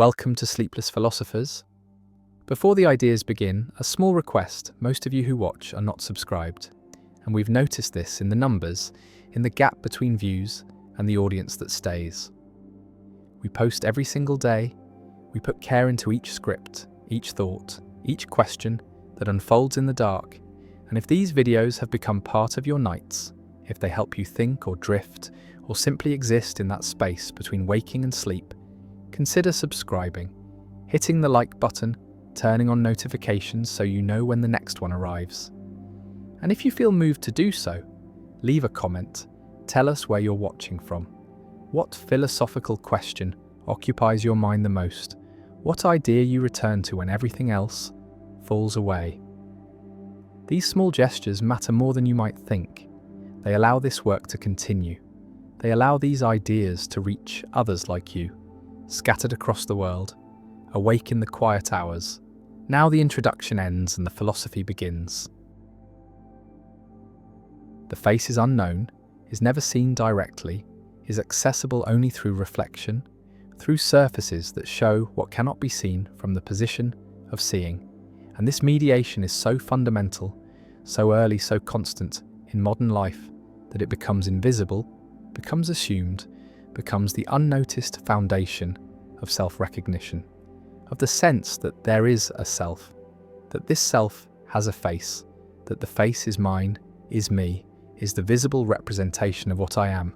Welcome to Sleepless Philosophers. Before the ideas begin, a small request: most of you who watch are not subscribed, and we've noticed this in the numbers, in the gap between views and the audience that stays. We post every single day, we put care into each script, each thought, each question that unfolds in the dark, and if these videos have become part of your nights, if they help you think or drift, or simply exist in that space between waking and sleep, consider subscribing, hitting the like button, turning on notifications so you know when the next one arrives. And if you feel moved to do so, leave a comment, tell us where you're watching from. What philosophical question occupies your mind the most? What idea you return to when everything else falls away? These small gestures matter more than you might think. They allow this work to continue. They allow these ideas to reach others like you, scattered across the world, awake in the quiet hours. Now the introduction ends and the philosophy begins. The face is unknown, is never seen directly, is accessible only through reflection, through surfaces that show what cannot be seen from the position of seeing. And this mediation is so fundamental, so early, so constant in modern life that it becomes invisible, becomes assumed, becomes the unnoticed foundation of self-recognition, of the sense that there is a self, that this self has a face, that the face is mine, is me, is the visible representation of what I am.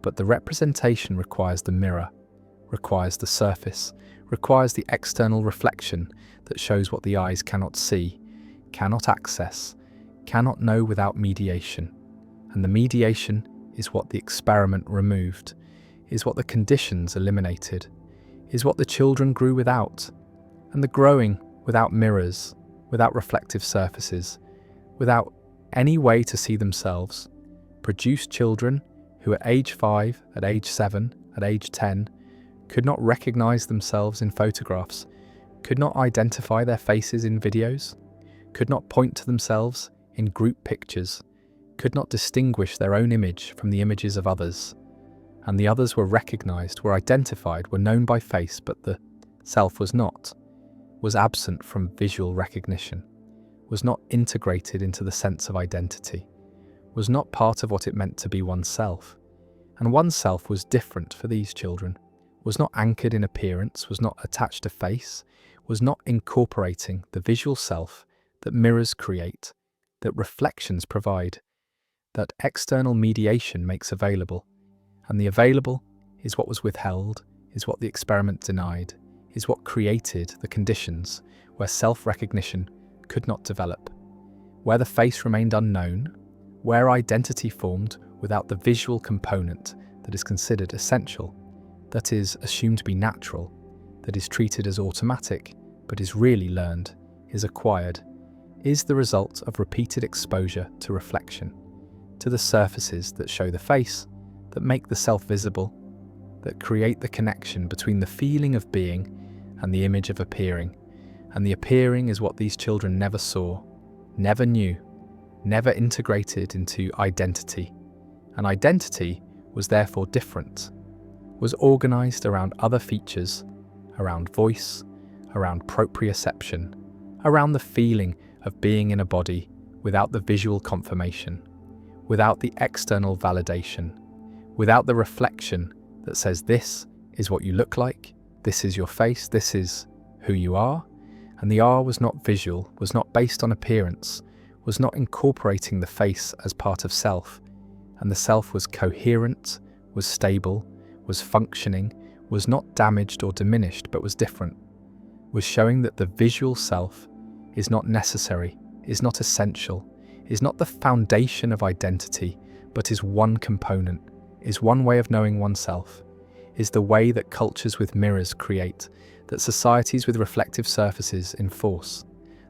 But the representation requires the mirror, requires the surface, requires the external reflection that shows what the eyes cannot see, cannot access, cannot know without mediation. And the mediation is what the experiment removed, is what the conditions eliminated, is what the children grew without. And the growing without mirrors, without reflective surfaces, without any way to see themselves, produced children who at age 5, at age 7, at age 10, could not recognize themselves in photographs, could not identify their faces in videos, could not point to themselves in group pictures, could not distinguish their own image from the images of others. And the others were recognized, were identified, were known by face, but the self was not, was absent from visual recognition, was not integrated into the sense of identity, was not part of what it meant to be oneself. And oneself was different for these children, was not anchored in appearance, was not attached to face, was not incorporating the visual self that mirrors create, that reflections provide, that external mediation makes available. And the available is what was withheld, is what the experiment denied, is what created the conditions where self-recognition could not develop, where the face remained unknown, where identity formed without the visual component that is considered essential, that is assumed to be natural, that is treated as automatic, but is really learned, is acquired, is the result of repeated exposure to reflection, to the surfaces that show the face, that make the self visible, that create the connection between the feeling of being and the image of appearing. And the appearing is what these children never saw, never knew, never integrated into identity. And identity was therefore different, was organized around other features, around voice, around proprioception, around the feeling of being in a body without the visual confirmation, without the external validation, without the reflection that says this is what you look like, this is your face, this is who you are. And the R was not visual, was not based on appearance, was not incorporating the face as part of self. And the self was coherent, was stable, was functioning, was not damaged or diminished, but was different, was showing that the visual self is not necessary, is not essential, is not the foundation of identity, but is one component, is one way of knowing oneself, is the way that cultures with mirrors create, that societies with reflective surfaces enforce,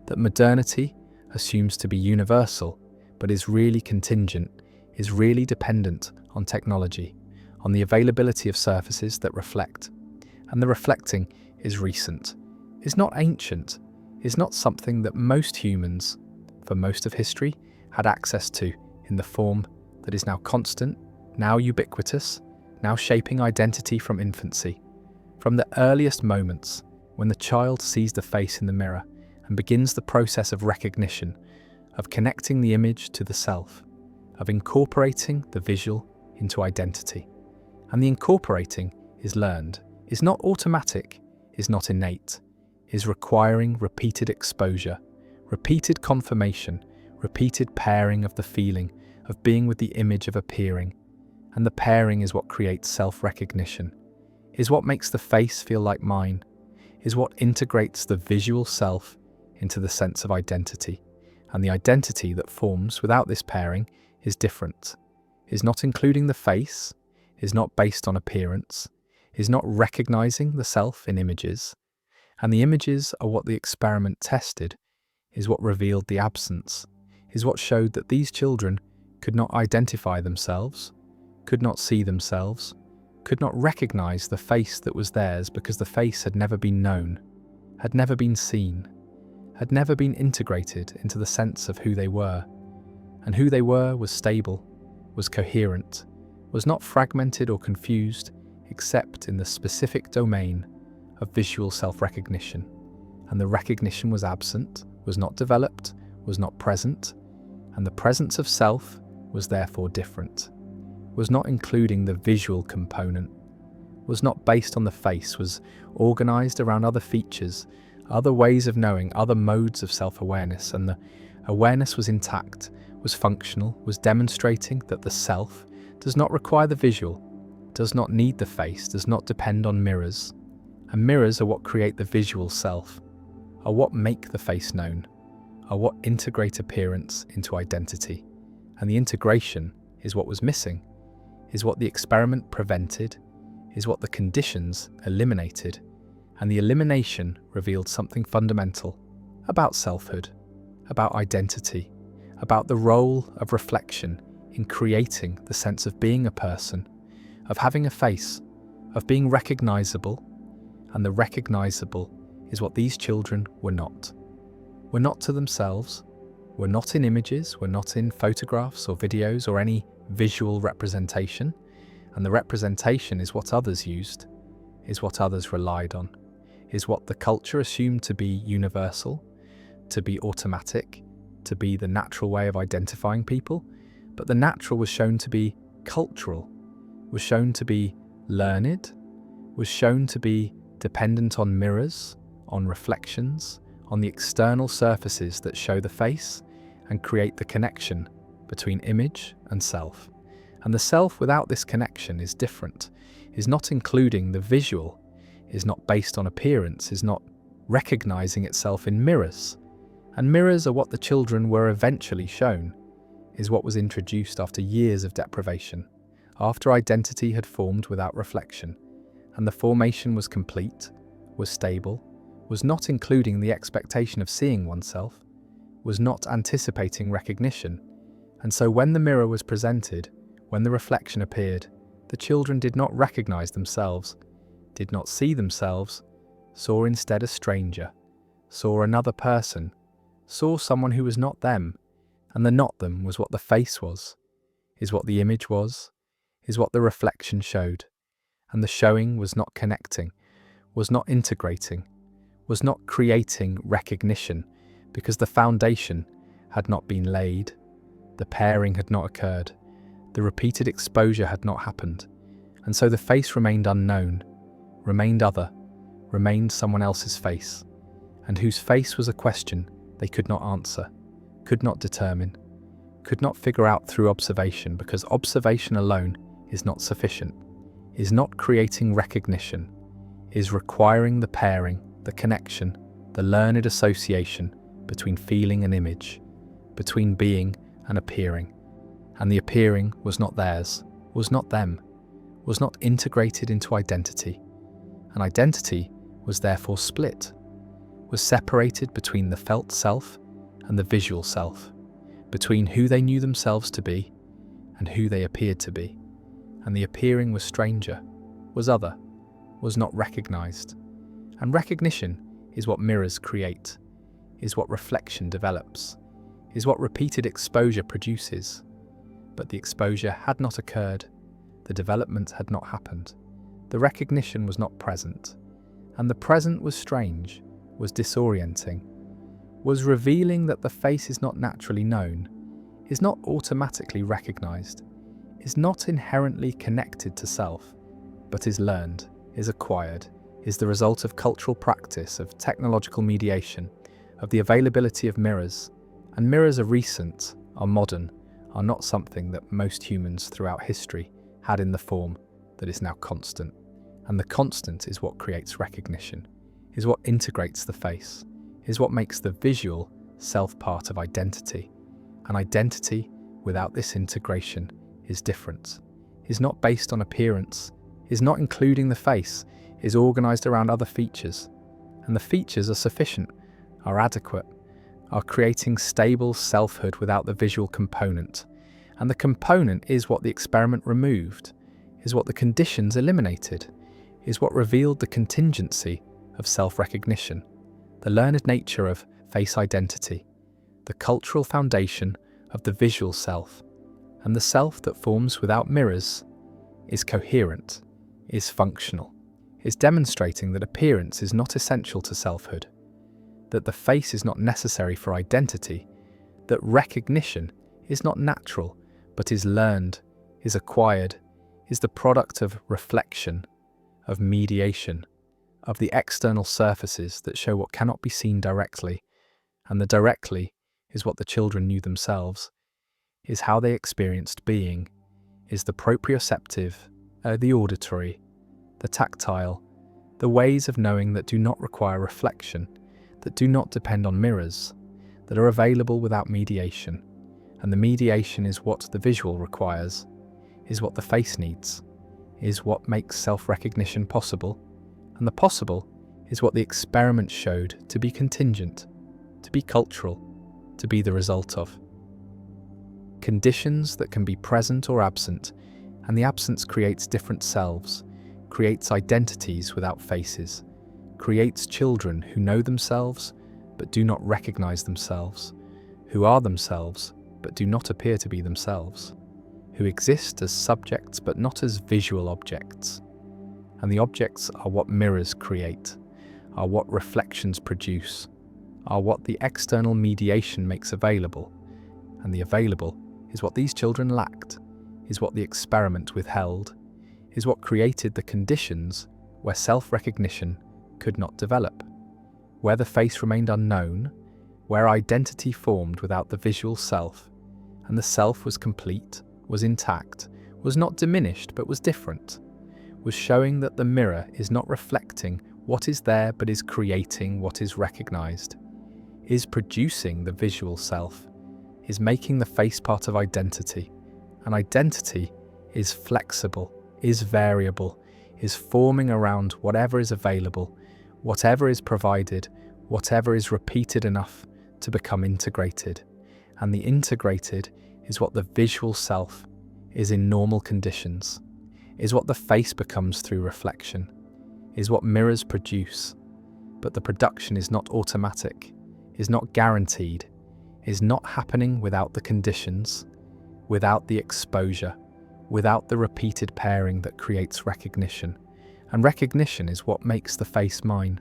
that modernity assumes to be universal, but is really contingent, is really dependent on technology, on the availability of surfaces that reflect. And the reflecting is recent, is not ancient, is not something that most humans, for most of history, had access to in the form that is now constant, now ubiquitous, now shaping identity from infancy, From the earliest moments, when the child sees the face in the mirror and begins the process of recognition, of connecting the image to the self, of incorporating the visual into identity. And the incorporating is learned, is not automatic, is not innate, is requiring repeated exposure, repeated confirmation, repeated pairing of the feeling of being with the image of appearing. And the pairing is what creates self-recognition, is what makes the face feel like mine, is what integrates the visual self into the sense of identity. And the identity that forms without this pairing is different, is not including the face, is not based on appearance, is not recognizing the self in images. And the images are what the experiment tested, is what revealed the absence, is what showed that these children could not identify themselves, could not see themselves, could not recognize the face that was theirs because the face had never been known, had never been seen, had never been integrated into the sense of who they were. And who they were was stable, was coherent, was not fragmented or confused, except in the specific domain of visual self-recognition. And the recognition was absent, was not developed, was not present, and the presence of self was therefore different, was not including the visual component, was not based on the face, was organized around other features, other ways of knowing, other modes of self-awareness, and the awareness was intact, was functional, was demonstrating that the self does not require the visual, does not need the face, does not depend on mirrors. And mirrors are what create the visual self, are what make the face known, are what integrate appearance into identity. And the integration is what was missing, is what the experiment prevented, is what the conditions eliminated. And the elimination revealed something fundamental about selfhood, about identity, about the role of reflection in creating the sense of being a person, of having a face, of being recognizable. And the recognizable is what these children were not. Were not to themselves, were not in images, were not in photographs or videos or any visual representation. And the representation is what others used, is what others relied on, is what the culture assumed to be universal, to be automatic, to be the natural way of identifying people. But the natural was shown to be cultural, was shown to be learned, was shown to be dependent on mirrors, on reflections, on the external surfaces that show the face and create the connection between image and self. And the self without this connection is different, is not including the visual, is not based on appearance, is not recognizing itself in mirrors. And mirrors are what the children were eventually shown, is what was introduced after years of deprivation, after identity had formed without reflection, and the formation was complete, was stable, was not including the expectation of seeing oneself, was not anticipating recognition. And so when the mirror was presented, when the reflection appeared, the children did not recognize themselves, did not see themselves, saw instead a stranger, saw another person, saw someone who was not them, and the not them was what the face was, is what the image was, is what the reflection showed. And the showing was not connecting, was not integrating, was not creating recognition, because the foundation had not been laid, the pairing had not occurred, the repeated exposure had not happened, and so the face remained unknown, remained other, remained someone else's face, and whose face was a question they could not answer, could not determine, could not figure out through observation, because observation alone is not sufficient, is not creating recognition, is requiring the pairing, the connection, the learned association between feeling and image, between being and appearing. And the appearing was not theirs, was not them, was not integrated into identity. And identity was therefore split, was separated between the felt self and the visual self, between who they knew themselves to be and who they appeared to be. And the appearing was stranger, was other, was not recognized. And recognition is what mirrors create, is what reflection develops, is what repeated exposure produces. But the exposure had not occurred, the development had not happened, the recognition was not present, and the present was strange, was disorienting, was revealing that the face is not naturally known, is not automatically recognized, is not inherently connected to self, but is learned, is acquired, is the result of cultural practice, of technological mediation, of the availability of mirrors. And mirrors are recent, are modern, are not something that most humans throughout history had in the form that is now constant. And the constant is what creates recognition, is what integrates the face, is what makes the visual self part of identity. And identity, without this integration, is different, is not based on appearance, is not including the face, is organized around other features. And the features are sufficient, are adequate, are creating stable selfhood without the visual component. And the component is what the experiment removed, is what the conditions eliminated, is what revealed the contingency of self-recognition, the learned nature of face identity, the cultural foundation of the visual self. And the self that forms without mirrors is coherent, is functional, is demonstrating that appearance is not essential to selfhood, that the face is not necessary for identity, that recognition is not natural, but is learned, is acquired, is the product of reflection, of mediation, of the external surfaces that show what cannot be seen directly, and the directly is what the children knew themselves, is how they experienced being, is the proprioceptive, the auditory, the tactile, the ways of knowing that do not require reflection, that do not depend on mirrors, that are available without mediation. And the mediation is what the visual requires, is what the face needs, is what makes self-recognition possible, and the possible is what the experiment showed to be contingent, to be cultural, to be the result of. Conditions that can be present or absent, and the absence creates different selves, creates identities without faces, creates children who know themselves but do not recognize themselves, who are themselves but do not appear to be themselves, who exist as subjects but not as visual objects. And the objects are what mirrors create, are what reflections produce, are what the external mediation makes available, and the available is what these children lacked, is what the experiment withheld, is what created the conditions where self-recognition could not develop, where the face remained unknown, where identity formed without the visual self, and the self was complete, was intact, was not diminished but was different, was showing that the mirror is not reflecting what is there but is creating what is recognized, is producing the visual self, is making the face part of identity, and identity is flexible, is variable, is forming around whatever is available, whatever is provided, whatever is repeated enough to become integrated. And the integrated is what the visual self is in normal conditions, is what the face becomes through reflection, is what mirrors produce. But the production is not automatic, is not guaranteed, is not happening without the conditions, without the exposure, without the repeated pairing that creates recognition. And recognition is what makes the face mine,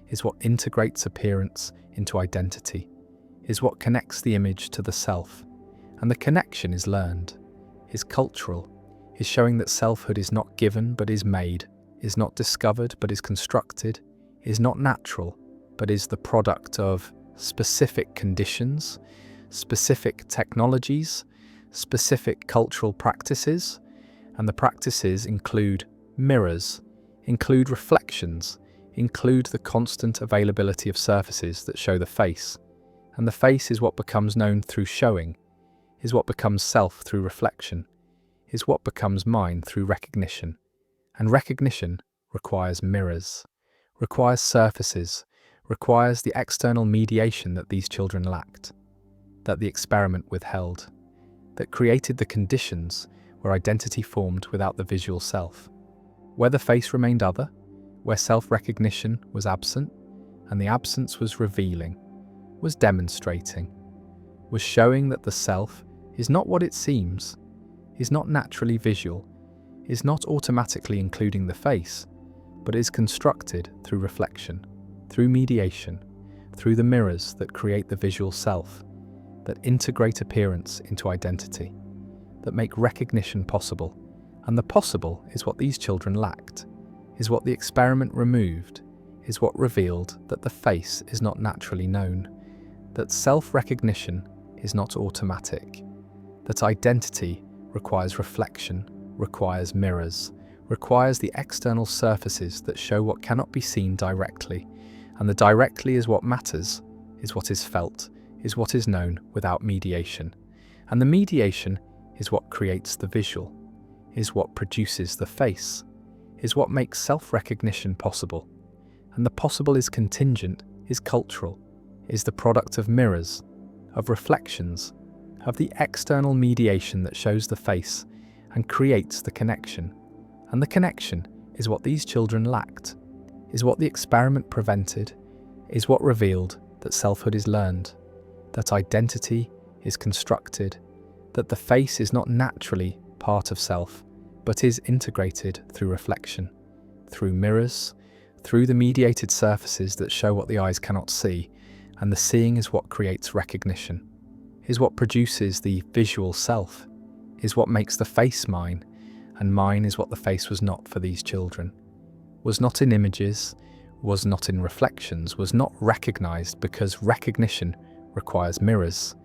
is what integrates appearance into identity, is what connects the image to the self. And the connection is learned, is cultural, is showing that selfhood is not given but is made, is not discovered but is constructed, is not natural but is the product of specific conditions, specific technologies, specific cultural practices. And the practices include mirrors, include reflections, include the constant availability of surfaces that show the face. And the face is what becomes known through showing, is what becomes self through reflection, is what becomes mine through recognition. And recognition requires mirrors, requires surfaces, requires the external mediation that these children lacked, that the experiment withheld, that created the conditions where identity formed without the visual self, where the face remained other, where self-recognition was absent, and the absence was revealing, was demonstrating, was showing that the self is not what it seems, is not naturally visual, is not automatically including the face, but is constructed through reflection, through mediation, through the mirrors that create the visual self, that integrate appearance into identity, that make recognition possible. And the possible is what these children lacked, is what the experiment removed, is what revealed that the face is not naturally known, that self-recognition is not automatic, that identity requires reflection, requires mirrors, requires the external surfaces that show what cannot be seen directly, and the directly is what matters, is what is felt, is what is known without mediation. And the mediation is what creates the visual, is what produces the face, is what makes self-recognition possible. And the possible is contingent, is cultural, is the product of mirrors, of reflections, of the external mediation that shows the face and creates the connection. And the connection is what these children lacked, is what the experiment prevented, is what revealed that selfhood is learned, that identity is constructed, that the face is not naturally part of self, but is integrated through reflection, through mirrors, through the mediated surfaces that show what the eyes cannot see, and the seeing is what creates recognition, is what produces the visual self, is what makes the face mine, and mine is what the face was not for these children, was not in images, was not in reflections, was not recognized because recognition requires mirrors,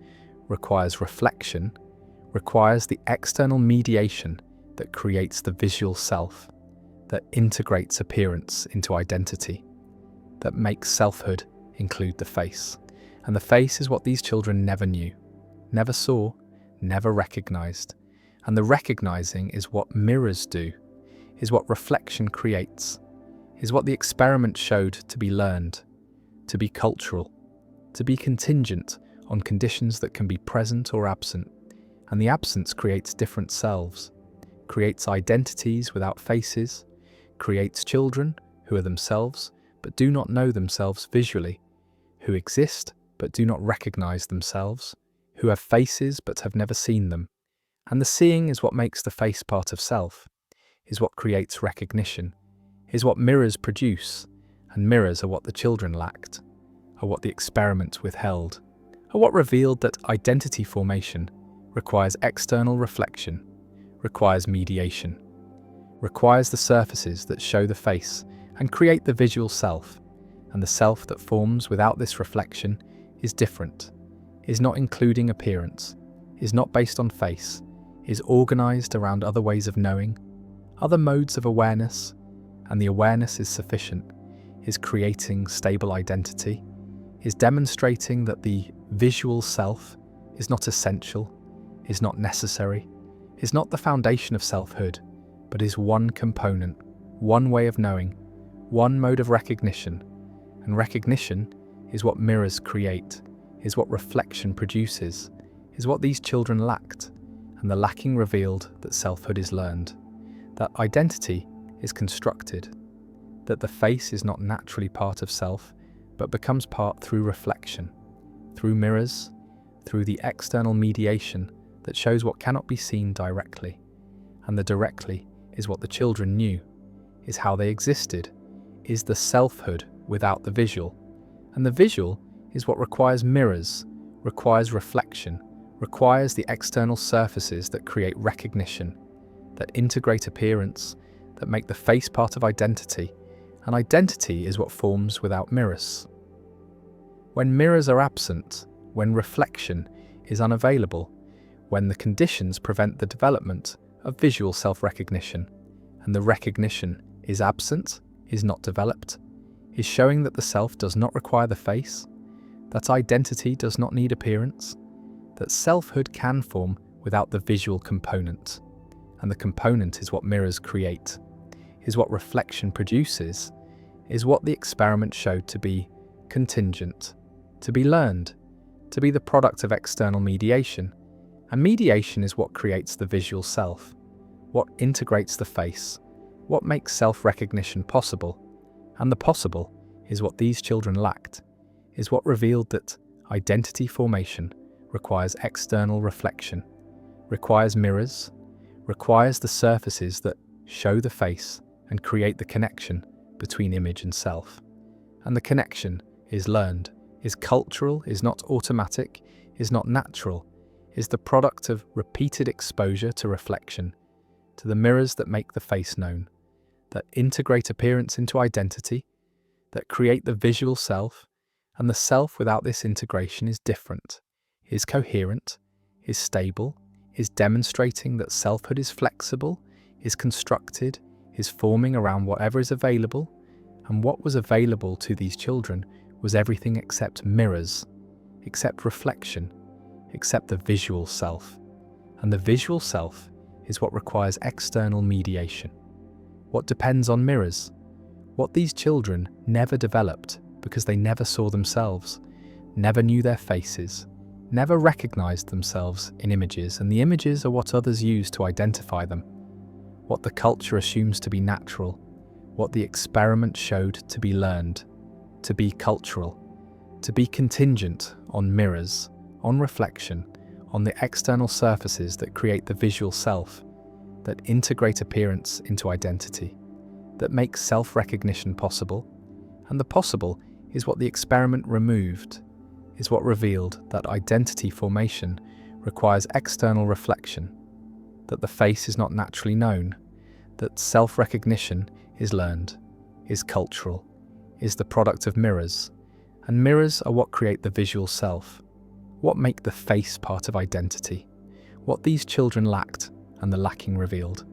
requires reflection, requires the external mediation that creates the visual self, that integrates appearance into identity, that makes selfhood include the face. And the face is what these children never knew, never saw, never recognized. And the recognizing is what mirrors do, is what reflection creates, is what the experiment showed to be learned, to be cultural, to be contingent on conditions that can be present or absent. And the absence creates different selves, creates identities without faces, creates children who are themselves but do not know themselves visually, who exist but do not recognize themselves, who have faces but have never seen them. And the seeing is what makes the face part of self, is what creates recognition, is what mirrors produce, and mirrors are what the children lacked, are what the experiment withheld, are what revealed that identity formation requires external reflection, requires mediation, requires the surfaces that show the face and create the visual self, and the self that forms without this reflection is different, is not including appearance, is not based on face, is organized around other ways of knowing, other modes of awareness, and the awareness is sufficient, is creating stable identity, is demonstrating that the visual self is not essential, is not necessary, is not the foundation of selfhood, but is one component, one way of knowing, one mode of recognition. And recognition is what mirrors create, is what reflection produces, is what these children lacked, and the lacking revealed that selfhood is learned, that identity is constructed, that the face is not naturally part of self, but becomes part through reflection, through mirrors, through the external mediation that shows what cannot be seen directly. And the directly is what the children knew, is how they existed, is the selfhood without the visual. And the visual is what requires mirrors, requires reflection, requires the external surfaces that create recognition, that integrate appearance, that make the face part of identity, and identity is what forms without mirrors. When mirrors are absent, when reflection is unavailable, when the conditions prevent the development of visual self-recognition, and the recognition is absent, is not developed, is showing that the self does not require the face, that identity does not need appearance, that selfhood can form without the visual component, and the component is what mirrors create, is what reflection produces, is what the experiment showed to be contingent, to be learned, to be the product of external mediation. And mediation is what creates the visual self, what integrates the face, what makes self-recognition possible. And the possible is what these children lacked, is what revealed that identity formation requires external reflection, requires mirrors, requires the surfaces that show the face and create the connection between image and self. And the connection is learned, is cultural, is not automatic, is not natural, is the product of repeated exposure to reflection, to the mirrors that make the face known, that integrate appearance into identity, that create the visual self, and the self without this integration is different, is coherent, is stable, is demonstrating that selfhood is flexible, is constructed, is forming around whatever is available, and what was available to these children was everything except mirrors, except reflection, except the visual self. And the visual self is what requires external mediation, what depends on mirrors, what these children never developed because they never saw themselves, never knew their faces, never recognized themselves in images, and the images are what others use to identify them, what the culture assumes to be natural, what the experiment showed to be learned, to be cultural, to be contingent on mirrors, on reflection, on the external surfaces that create the visual self, that integrate appearance into identity, that make self-recognition possible. And the possible is what the experiment removed, is what revealed that identity formation requires external reflection, that the face is not naturally known, that self-recognition is learned, is cultural, is the product of mirrors, and mirrors are what create the visual self, what make the face part of identity, what these children lacked and the lacking revealed.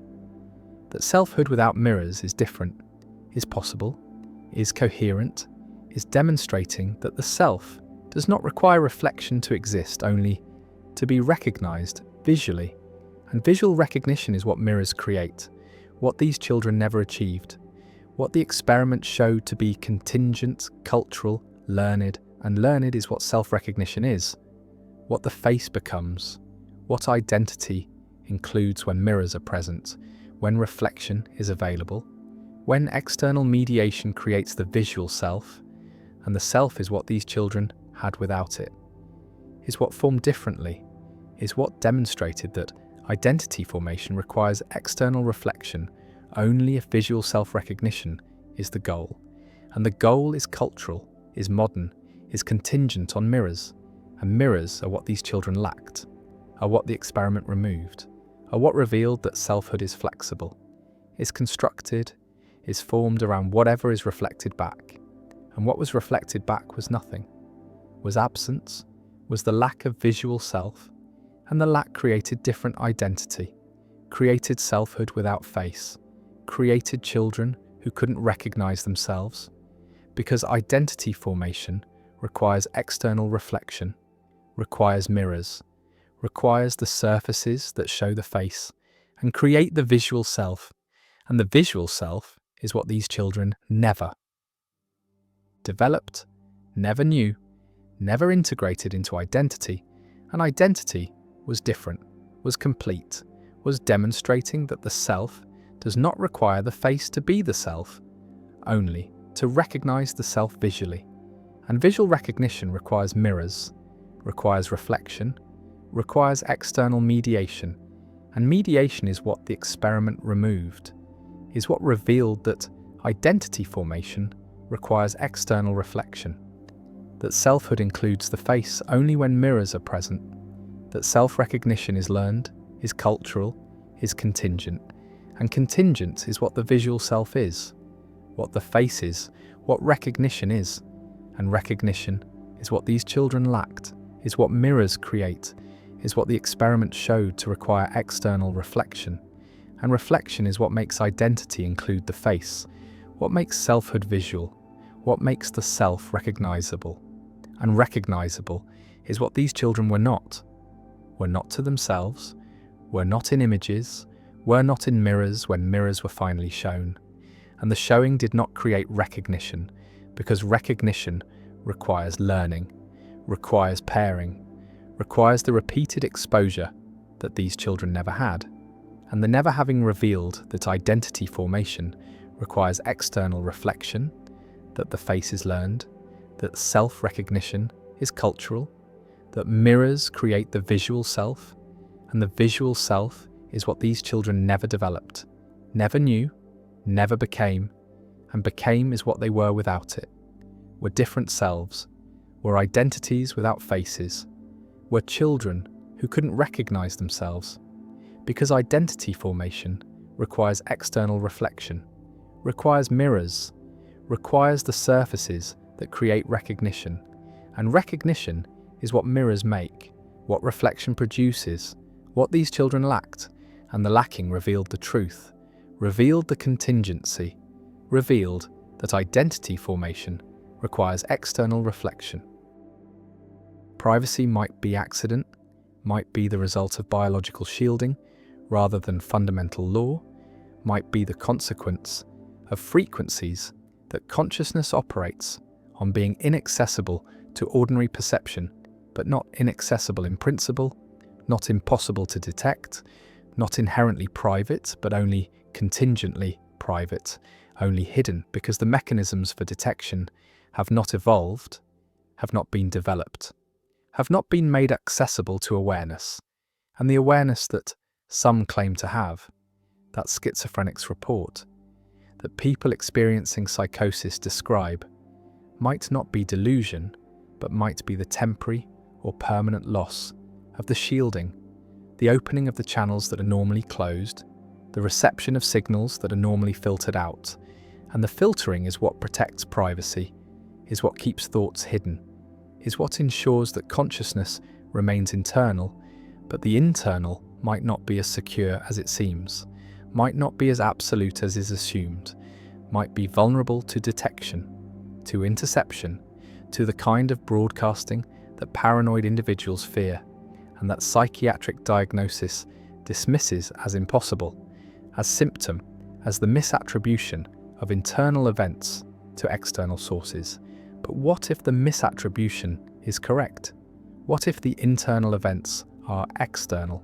That selfhood without mirrors is different, is possible, is coherent, is demonstrating that the self does not require reflection to exist, only to be recognized visually. And visual recognition is what mirrors create, what these children never achieved, what the experiment showed to be contingent, cultural, learned, and learned is what self-recognition is, what the face becomes, what identity includes when mirrors are present, when reflection is available, when external mediation creates the visual self, and the self is what these children had without it, is what formed differently, is what demonstrated that identity formation requires external reflection only if visual self-recognition is the goal, and the goal is cultural, is modern, is contingent on mirrors, and mirrors are what these children lacked, are what the experiment removed, are what revealed that selfhood is flexible, is constructed, is formed around whatever is reflected back, and what was reflected back was nothing, was absence, was the lack of visual self, and the lack created different identity, created selfhood without face, created children who couldn't recognize themselves, because identity formation requires external reflection, requires mirrors, requires the surfaces that show the face and create the visual self, and the visual self is what these children never developed, never knew, never integrated into identity, and identity was different, was complete, was demonstrating that the self does not require the face to be the self, only to recognize the self visually. And visual recognition requires mirrors, requires reflection, requires external mediation, and mediation is what the experiment removed, is what revealed that identity formation requires external reflection, that selfhood includes the face only when mirrors are present, that self-recognition is learned, is cultural, is contingent, and contingent is what the visual self is, what the face is, what recognition is, and recognition is what these children lacked, is what mirrors create, is what the experiment showed to require external reflection, and reflection is what makes identity include the face, what makes selfhood visual, what makes the self recognizable, and recognizable is what these children were not to themselves, were not in images, were not in mirrors when mirrors were finally shown, and the showing did not create recognition, because recognition requires learning, requires pairing, requires the repeated exposure that these children never had, and the never having revealed that identity formation requires external reflection, that the face is learned, that self-recognition is cultural, that mirrors create the visual self, and the visual self is what these children never developed, never knew, never became, and became is what they were without it, were different selves, were identities without faces, were children who couldn't recognize themselves, because identity formation requires external reflection, requires mirrors, requires the surfaces that create recognition, and recognition is what mirrors make, what reflection produces, what these children lacked, and the lacking revealed the truth, revealed the contingency, revealed that identity formation requires external reflection. Privacy might be accident, might be the result of biological shielding rather than fundamental law, might be the consequence of frequencies that consciousness operates on being inaccessible to ordinary perception, but not inaccessible in principle, not impossible to detect, not inherently private, but only contingently private, only hidden because the mechanisms for detection have not evolved, have not been developed, have not been made accessible to awareness, and the awareness that some claim to have, that schizophrenics report, that people experiencing psychosis describe, might not be delusion, but might be the temporary or permanent loss of the shielding, the opening of the channels that are normally closed, the reception of signals that are normally filtered out, and the filtering is what protects privacy, is what keeps thoughts hidden, is what ensures that consciousness remains internal, but the internal might not be as secure as it seems, might not be as absolute as is assumed, might be vulnerable to detection, to interception, to the kind of broadcasting that paranoid individuals fear, and that psychiatric diagnosis dismisses as impossible, as symptom, as the misattribution of internal events to external sources. But what if the misattribution is correct? What if the internal events are external?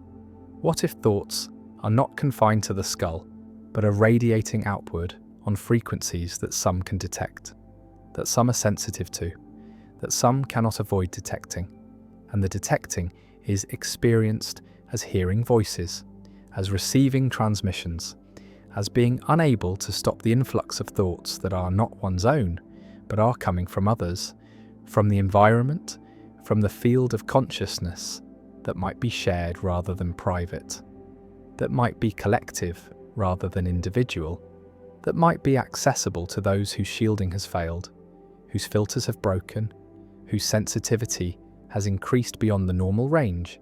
What if thoughts are not confined to the skull, but are radiating outward on frequencies that some can detect, that some are sensitive to, that some cannot avoid detecting, and the detecting is experienced as hearing voices, as receiving transmissions, as being unable to stop the influx of thoughts that are not one's own, but are coming from others, from the environment, from the field of consciousness that might be shared rather than private, that might be collective rather than individual, that might be accessible to those whose shielding has failed, whose filters have broken, whose sensitivity has increased beyond the normal range.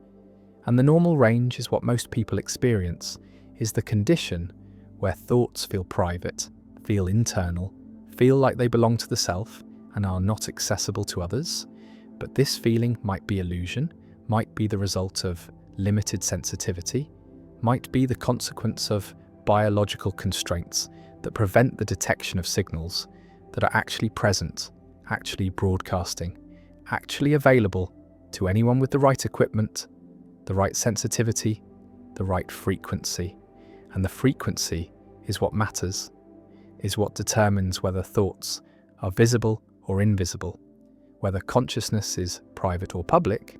And the normal range is what most people experience, is the condition where thoughts feel private, feel internal, feel like they belong to the self and are not accessible to others. But this feeling might be illusion, might be the result of limited sensitivity, might be the consequence of biological constraints that prevent the detection of signals that are actually present, actually broadcasting, actually available to anyone with the right equipment, the right sensitivity, the right frequency. And the frequency is what matters, is what determines whether thoughts are visible or invisible, whether consciousness is private or public,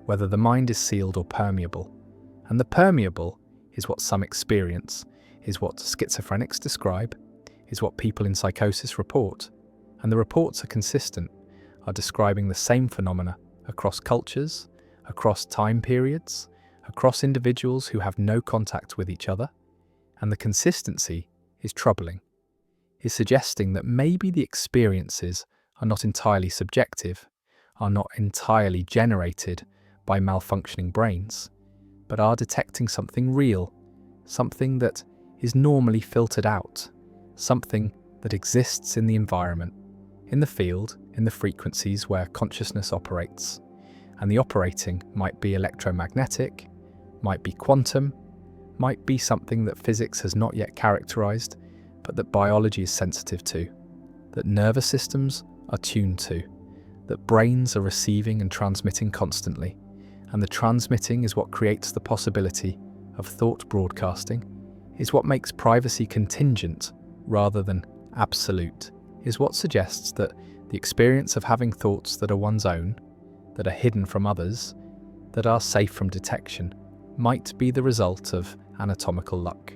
whether the mind is sealed or permeable. And the permeable is what some experience, is what schizophrenics describe, is what people in psychosis report. And the reports are consistent, are describing the same phenomena across cultures, across time periods, across individuals who have no contact with each other. And the consistency is troubling, is suggesting that maybe the experiences are not entirely subjective, are not entirely generated by malfunctioning brains, but are detecting something real, something that is normally filtered out, something that exists in the environment, in the field, in the frequencies where consciousness operates. And the operating might be electromagnetic, might be quantum, might be something that physics has not yet characterized, but that biology is sensitive to, that nervous systems are tuned to, that brains are receiving and transmitting constantly, and the transmitting is what creates the possibility of thought broadcasting, is what makes privacy contingent rather than absolute, is what suggests that the experience of having thoughts that are one's own, that are hidden from others, that are safe from detection, might be the result of anatomical luck,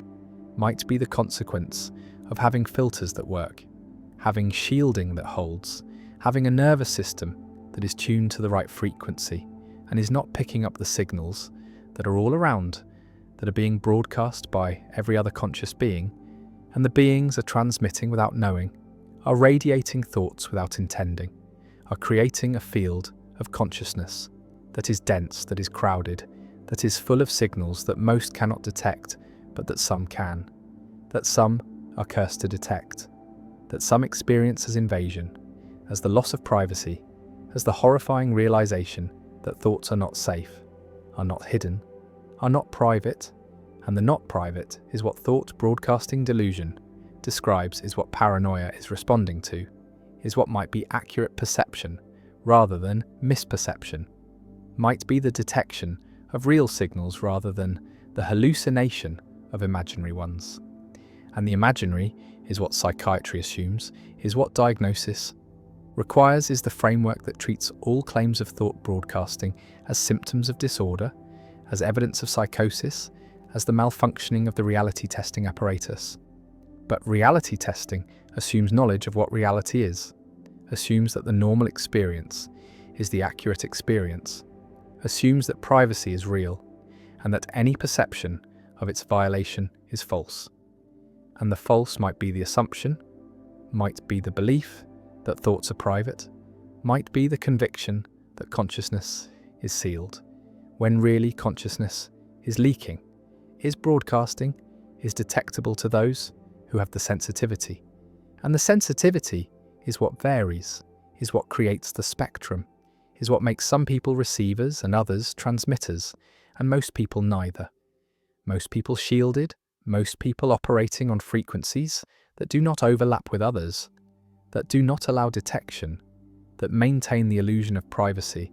might be the consequence of having filters that work, having shielding that holds, having a nervous system that is tuned to the right frequency and is not picking up the signals that are all around, that are being broadcast by every other conscious being, and the beings are transmitting without knowing, are radiating thoughts without intending, are creating a field of consciousness that is dense, that is crowded, that is full of signals that most cannot detect, but that some can, that some are cursed to detect, that some experience as invasion, as the loss of privacy, as the horrifying realization that thoughts are not safe, are not hidden, are not private, and the not private is what thought broadcasting delusion describes is what paranoia is responding to, is what might be accurate perception rather than misperception, might be the detection of real signals rather than the hallucination of imaginary ones. And the imaginary is what psychiatry assumes, is what diagnosis requires, is the framework that treats all claims of thought broadcasting as symptoms of disorder, as evidence of psychosis, as the malfunctioning of the reality testing apparatus. But reality testing assumes knowledge of what reality is, assumes that the normal experience is the accurate experience, assumes that privacy is real, and that any perception of its violation is false. And the false might be the assumption, might be the belief that thoughts are private, might be the conviction that consciousness is sealed, when really consciousness is leaking, is broadcasting, is detectable to those who have the sensitivity. And the sensitivity is what varies, is what creates the spectrum, is what makes some people receivers and others transmitters, and most people neither. Most people shielded, most people operating on frequencies that do not overlap with others, that do not allow detection, that maintain the illusion of privacy.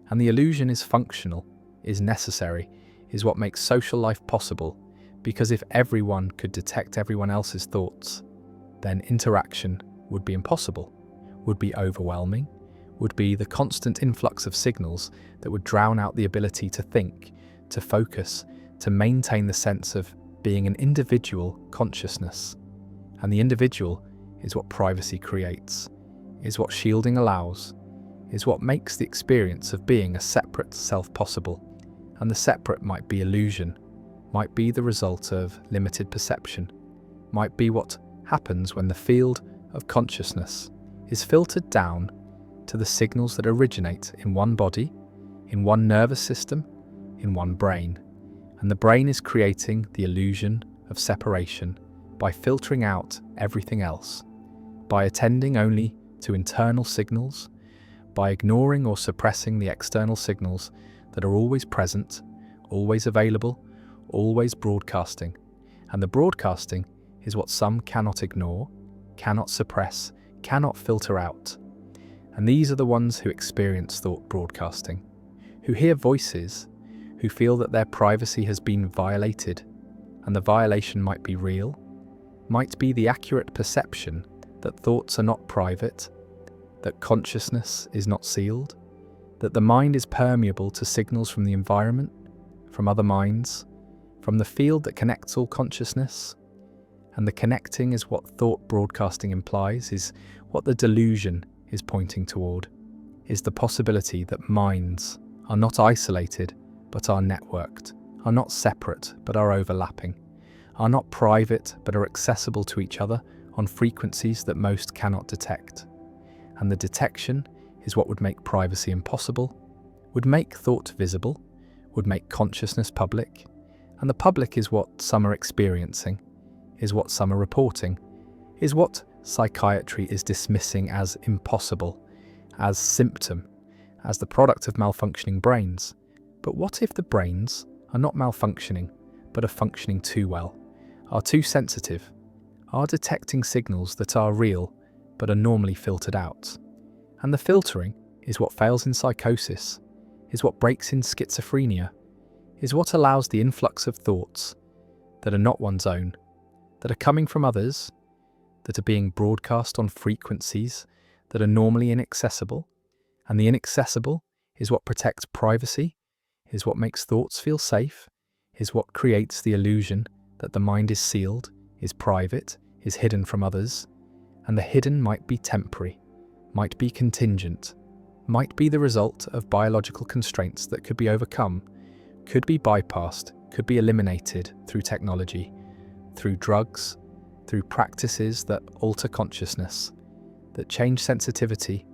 And the illusion is functional, is necessary, is what makes social life possible, because if everyone could detect everyone else's thoughts, then interaction would be impossible, would be overwhelming, would be the constant influx of signals that would drown out the ability to think, to focus, to maintain the sense of being an individual consciousness. And the individual is what privacy creates, is what shielding allows, is what makes the experience of being a separate self possible. And the separate might be illusion, might be the result of limited perception, might be what happens when the field of consciousness is filtered down to the signals that originate in one body, in one nervous system, in one brain. And the brain is creating the illusion of separation by filtering out everything else, by attending only to internal signals, by ignoring or suppressing the external signals that are always present, always available, always broadcasting. And the broadcasting is what some cannot ignore, cannot suppress, cannot filter out. And these are the ones who experience thought broadcasting, who hear voices, who feel that their privacy has been violated, and the violation might be real, might be the accurate perception that thoughts are not private, that consciousness is not sealed, that the mind is permeable to signals from the environment, from other minds, from the field that connects all consciousness. And the connecting is what thought broadcasting implies, is what the delusion is pointing toward, is the possibility that minds are not isolated but are networked, are not separate but are overlapping, are not private but are accessible to each other on frequencies that most cannot detect. And the detection is what would make privacy impossible, would make thought visible, would make consciousness public. And the public is what some are experiencing, is what some are reporting, is what psychiatry is dismissing as impossible, as symptom, as the product of malfunctioning brains. But what if the brains are not malfunctioning, but are functioning too well, are too sensitive, are detecting signals that are real, but are normally filtered out? And the filtering is what fails in psychosis, is what breaks in schizophrenia, is what allows the influx of thoughts that are not one's own, that are coming from others, that are being broadcast on frequencies that are normally inaccessible. And the inaccessible is what protects privacy, is what makes thoughts feel safe, is what creates the illusion that the mind is sealed, is private, is hidden from others. and the hidden might be temporary, might be contingent, might be the result of biological constraints that could be overcome, could be bypassed, could be eliminated through technology, through drugs, through practices that alter consciousness, that change sensitivity,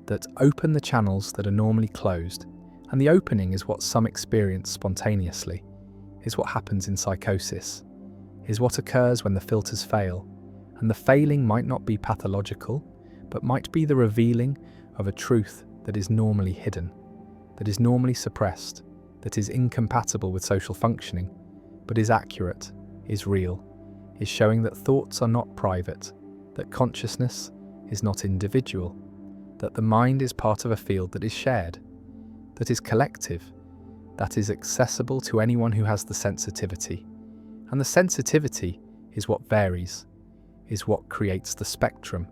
that open the channels that are normally closed. And the opening is what some experience spontaneously, is what happens in psychosis, is what occurs when the filters fail. And the failing might not be pathological, but might be the revealing of a truth that is normally hidden, that is normally suppressed, that is incompatible with social functioning, but is accurate, is real, is showing that thoughts are not private, that consciousness is not individual, that the mind is part of a field that is shared, that is collective, that is accessible to anyone who has the sensitivity. And the sensitivity is what varies, is what creates the spectrum,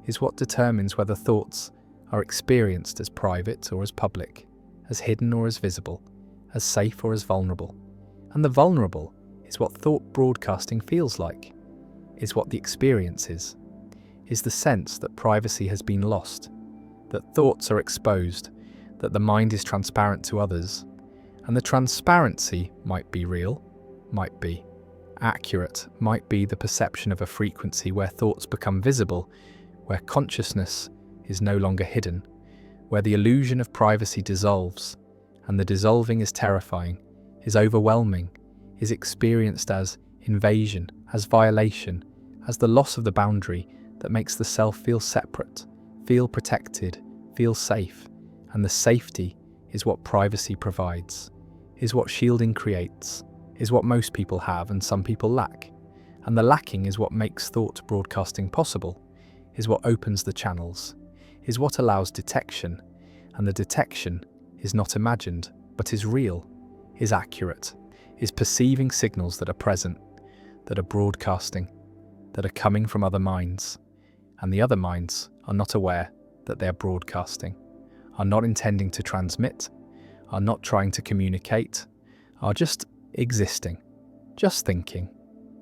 is what determines whether thoughts are experienced as private or as public, as hidden or as visible, as safe or as vulnerable. And the vulnerable is what thought broadcasting feels like, is what the experience is the sense that privacy has been lost, that thoughts are exposed, that the mind is transparent to others. And the transparency might be real, might be accurate, might be the perception of a frequency where thoughts become visible, where consciousness is no longer hidden, where the illusion of privacy dissolves, and the dissolving is terrifying, is overwhelming, is experienced as invasion, as violation, as the loss of the boundary that makes the self feel separate, feel protected, feel safe. And the safety is what privacy provides, is what shielding creates, is what most people have and some people lack. And the lacking is what makes thought broadcasting possible, is what opens the channels, is what allows detection. And the detection is not imagined, but is real, is accurate, is perceiving signals that are present, that are broadcasting, that are coming from other minds. And the other minds are not aware that they are broadcasting, are not intending to transmit, are not trying to communicate, are just existing, just thinking,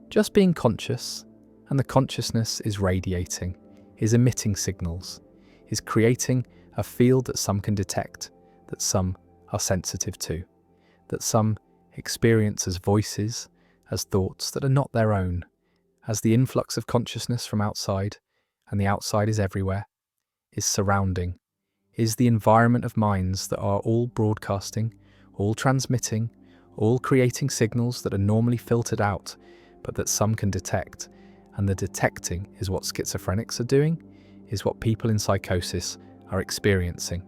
just being conscious. And the consciousness is radiating, is emitting signals, is creating a field that some can detect, that some are sensitive to, that some experience as voices, as thoughts that are not their own, as the influx of consciousness from outside, and the outside is everywhere, is surrounding, is the environment of minds that are all broadcasting, all transmitting, all creating signals that are normally filtered out, but that some can detect. And the detecting is what schizophrenics are doing, is what people in psychosis are experiencing,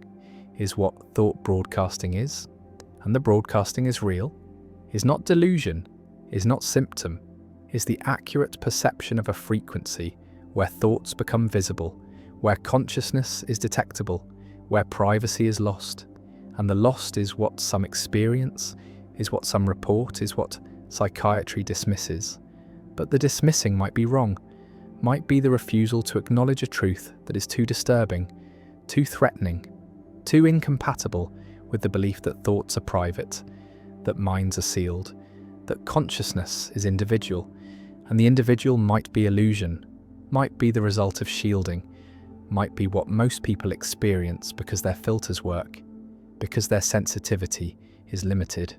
is what thought broadcasting is. And the broadcasting is real, is not delusion, is not symptom, is the accurate perception of a frequency where thoughts become visible, where consciousness is detectable, where privacy is lost. And the lost is what some experience, is what some report, is what psychiatry dismisses. But the dismissing might be wrong, might be the refusal to acknowledge a truth that is too disturbing, too threatening, too incompatible with the belief that thoughts are private, that minds are sealed, that consciousness is individual, and the individual might be illusion, might be the result of shielding, might be what most people experience because their filters work, because their sensitivity is limited,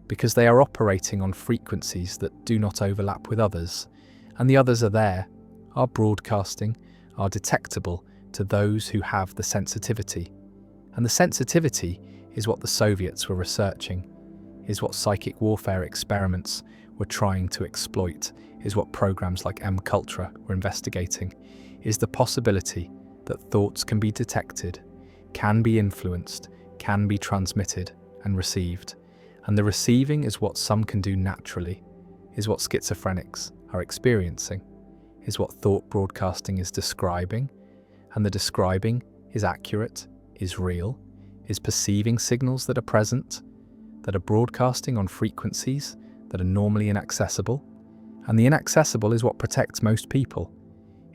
because they are operating on frequencies that do not overlap with others, and the others are there, are broadcasting, are detectable to those who have the sensitivity. And the sensitivity is what the Soviets were researching, is what psychic warfare experiments were trying to exploit, is what programs like M-Culture were investigating, is the possibility that thoughts can be detected, can be influenced, can be transmitted and received. And the receiving is what some can do naturally, is what schizophrenics are experiencing, is what thought broadcasting is describing. And the describing is accurate, is real, is perceiving signals that are present, that are broadcasting on frequencies that are normally inaccessible. And the inaccessible is what protects most people,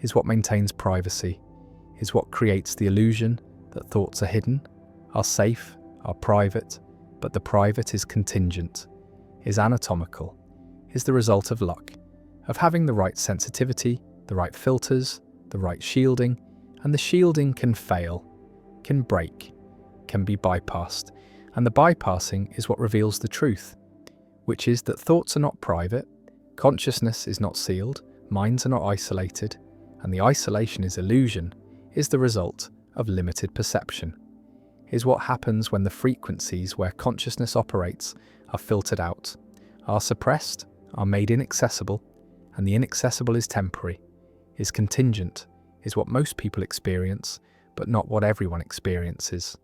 is what maintains privacy, is what creates the illusion that thoughts are hidden, are safe, are private, but the private is contingent, is anatomical, is the result of luck, of having the right sensitivity, the right filters, the right shielding, and the shielding can fail, can break, can be bypassed, and the bypassing is what reveals the truth, which is that thoughts are not private, consciousness is not sealed, minds are not isolated, and the isolation is illusion, is the result of limited perception, is what happens when the frequencies where consciousness operates are filtered out, are suppressed, are made inaccessible, and the inaccessible is temporary, is contingent, is what most people experience, but not what everyone experiences.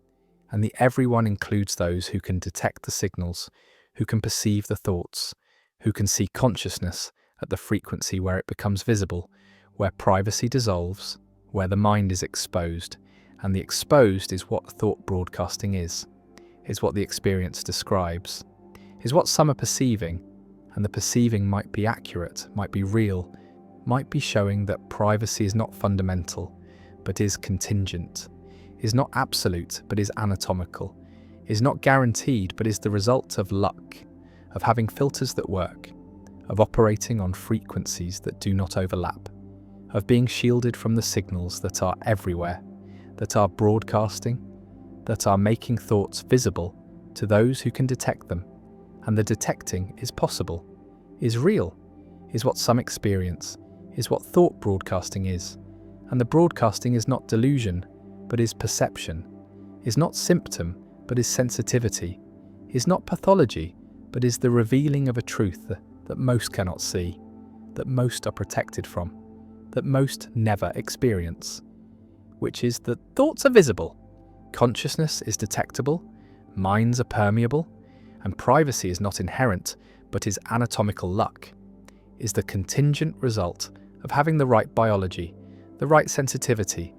And the everyone includes those who can detect the signals, who can perceive the thoughts, who can see consciousness at the frequency where it becomes visible, where privacy dissolves, where the mind is exposed, and the exposed is what thought broadcasting is what the experience describes, is what some are perceiving, and the perceiving might be accurate, might be real, might be showing that privacy is not fundamental, but is contingent, is not absolute, but is anatomical, is not guaranteed, but is the result of luck, of having filters that work, of operating on frequencies that do not overlap, of being shielded from the signals that are everywhere, that are broadcasting, that are making thoughts visible to those who can detect them. And the detecting is possible, is real, is what some experience, is what thought broadcasting is. And the broadcasting is not delusion, but is perception, is not symptom, but is sensitivity, is not pathology, but is the revealing of a truth that most cannot see, that most are protected from, that most never experience, which is that thoughts are visible, consciousness is detectable, minds are permeable, and privacy is not inherent, but is anatomical luck, is the contingent result of having the right biology, the right sensitivity,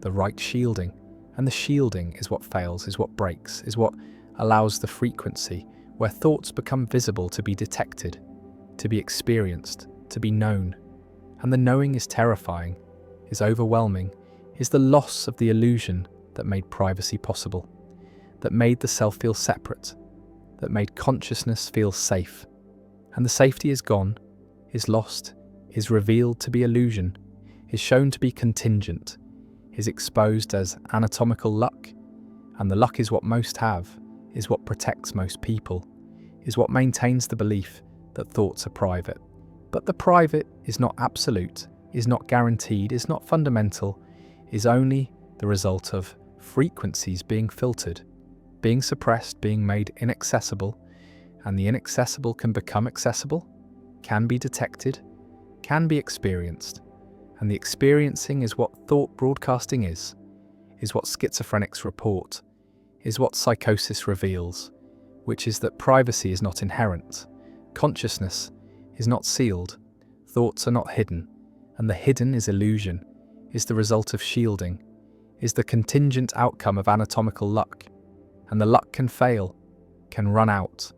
the right shielding, and the shielding is what fails, is what breaks, is what allows the frequency where thoughts become visible to be detected, to be experienced, to be known. And the knowing is terrifying, is overwhelming, is the loss of the illusion that made privacy possible, that made the self feel separate, that made consciousness feel safe. And the safety is gone, is lost, is revealed to be illusion, is shown to be contingent, is exposed as anatomical luck. And the luck is what most have, is what protects most people, is what maintains the belief that thoughts are private. But the private is not absolute, is not guaranteed, is not fundamental, is only the result of frequencies being filtered, being suppressed, being made inaccessible, and the inaccessible can become accessible, can be detected, can be experienced, and the experiencing is what thought broadcasting is what schizophrenics report, is what psychosis reveals, which is that privacy is not inherent, consciousness is not sealed, thoughts are not hidden, and the hidden is illusion, is the result of shielding, is the contingent outcome of anatomical luck, and the luck can fail, can run out,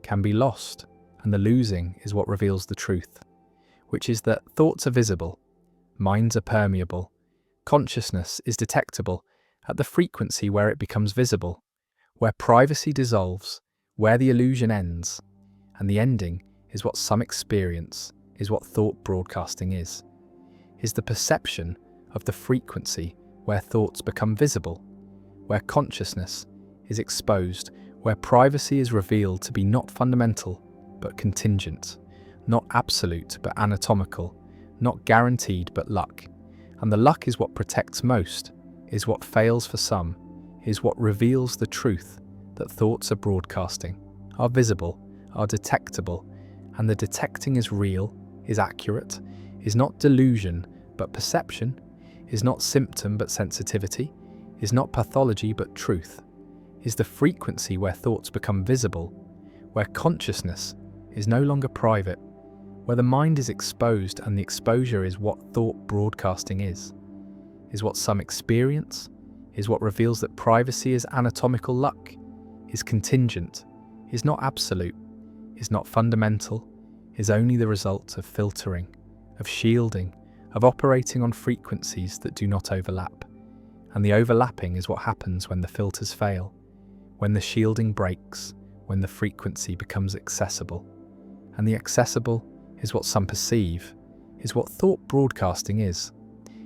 can be lost, and the losing is what reveals the truth, which is that thoughts are visible, minds are permeable, consciousness is detectable at the frequency where it becomes visible, where privacy dissolves, where the illusion ends, and the ending is what some experience, is what thought broadcasting is the perception of the frequency where thoughts become visible, where consciousness is exposed, where privacy is revealed to be not fundamental, but contingent, not absolute, but anatomical, not guaranteed, but luck. And the luck is what protects most, is what fails for some, is what reveals the truth that thoughts are broadcasting, are visible, are detectable, and the detecting is real, is accurate, is not delusion but perception, is not symptom but sensitivity, is not pathology but truth, is the frequency where thoughts become visible, where consciousness is no longer private, where the mind is exposed and the exposure is what thought broadcasting is what some experience, is what reveals that privacy is anatomical luck, is contingent, is not absolute, is not fundamental, is only the result of filtering, of shielding, of operating on frequencies that do not overlap. And the overlapping is what happens when the filters fail, when the shielding breaks, when the frequency becomes accessible. And the accessible is what some perceive, is what thought broadcasting is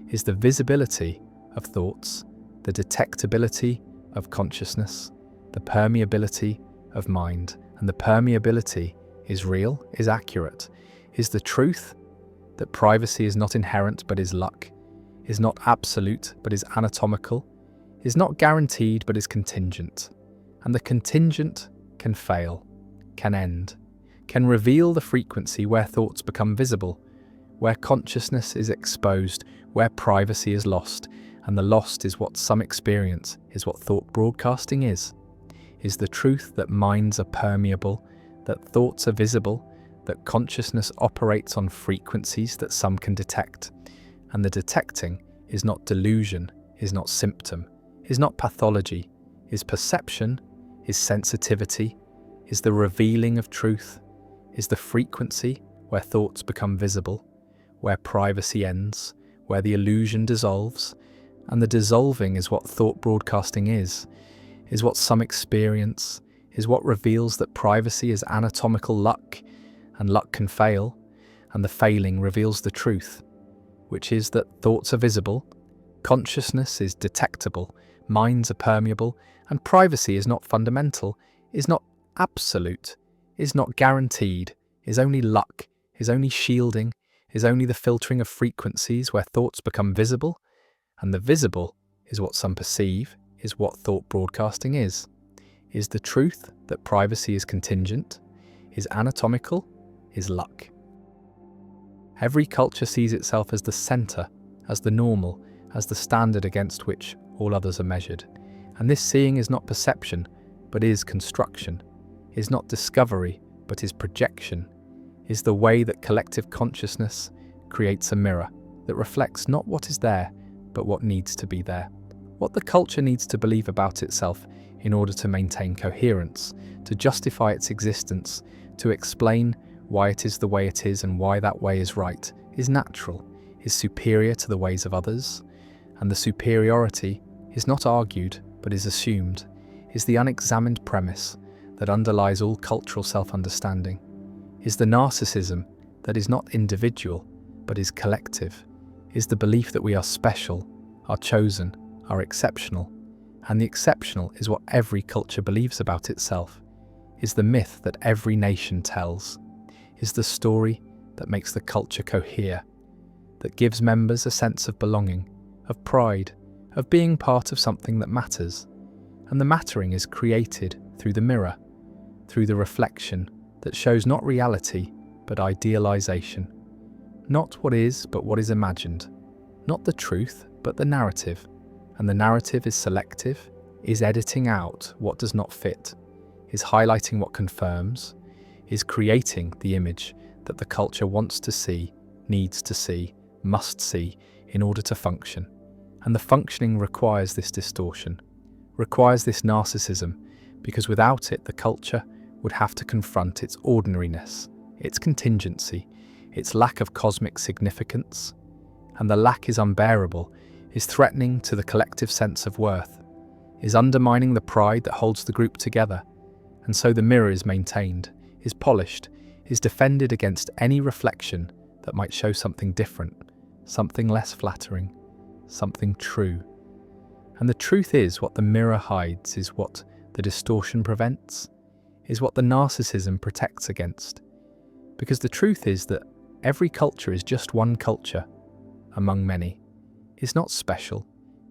is the visibility of thoughts, the detectability of consciousness, the permeability of mind. And the permeability is real, is accurate, is the truth that privacy is not inherent but is luck, is not absolute but is anatomical, is not guaranteed but is contingent. And the contingent can fail, can end, can reveal the frequency where thoughts become visible, where consciousness is exposed, where privacy is lost. And the lost is what some experience, is what thought broadcasting is the truth that minds are permeable, that thoughts are visible, that consciousness operates on frequencies that some can detect. And the detecting is not delusion, is not symptom, is not pathology, is perception, is sensitivity, is the revealing of truth, is the frequency where thoughts become visible, where privacy ends, where the illusion dissolves. And the dissolving is what thought broadcasting is what some experience, is what reveals that privacy is anatomical luck, and luck can fail, and the failing reveals the truth, which is that thoughts are visible, consciousness is detectable, minds are permeable, and privacy is not fundamental, is not absolute, is not guaranteed, is only luck, is only shielding, is only the filtering of frequencies where thoughts become visible. And the visible is what some perceive, is what thought broadcasting is the truth that privacy is contingent, is anatomical, is luck. Every culture sees itself as the center, as the normal, as the standard against which all others are measured. And this seeing is not perception, but is construction, is not discovery, but is projection, is the way that collective consciousness creates a mirror that reflects not what is there, but what needs to be there. What the culture needs to believe about itself in order to maintain coherence, to justify its existence, to explain why it is the way it is and why that way is right, is natural, is superior to the ways of others. And the superiority is not argued, but is assumed, is the unexamined premise that underlies all cultural self-understanding, is the narcissism that is not individual, but is collective, is the belief that we are special, are chosen, are exceptional, and the exceptional is what every culture believes about itself, is the myth that every nation tells, is the story that makes the culture cohere, that gives members a sense of belonging, of pride, of being part of something that matters. And the mattering is created through the mirror, through the reflection that shows not reality, but idealization, not what is, but what is imagined, not the truth, but the narrative. And the narrative is selective, is editing out what does not fit, is highlighting what confirms, is creating the image that the culture wants to see, needs to see, must see in order to function. And the functioning requires this distortion, requires this narcissism, because without it the culture would have to confront its ordinariness, its contingency, its lack of cosmic significance. And the lack is unbearable, is threatening to the collective sense of worth, is undermining the pride that holds the group together. And so the mirror is maintained, is polished, is defended against any reflection that might show something different, something less flattering, something true. And the truth is what the mirror hides, is what the distortion prevents, is what the narcissism protects against. Because the truth is that every culture is just one culture among many, is not special,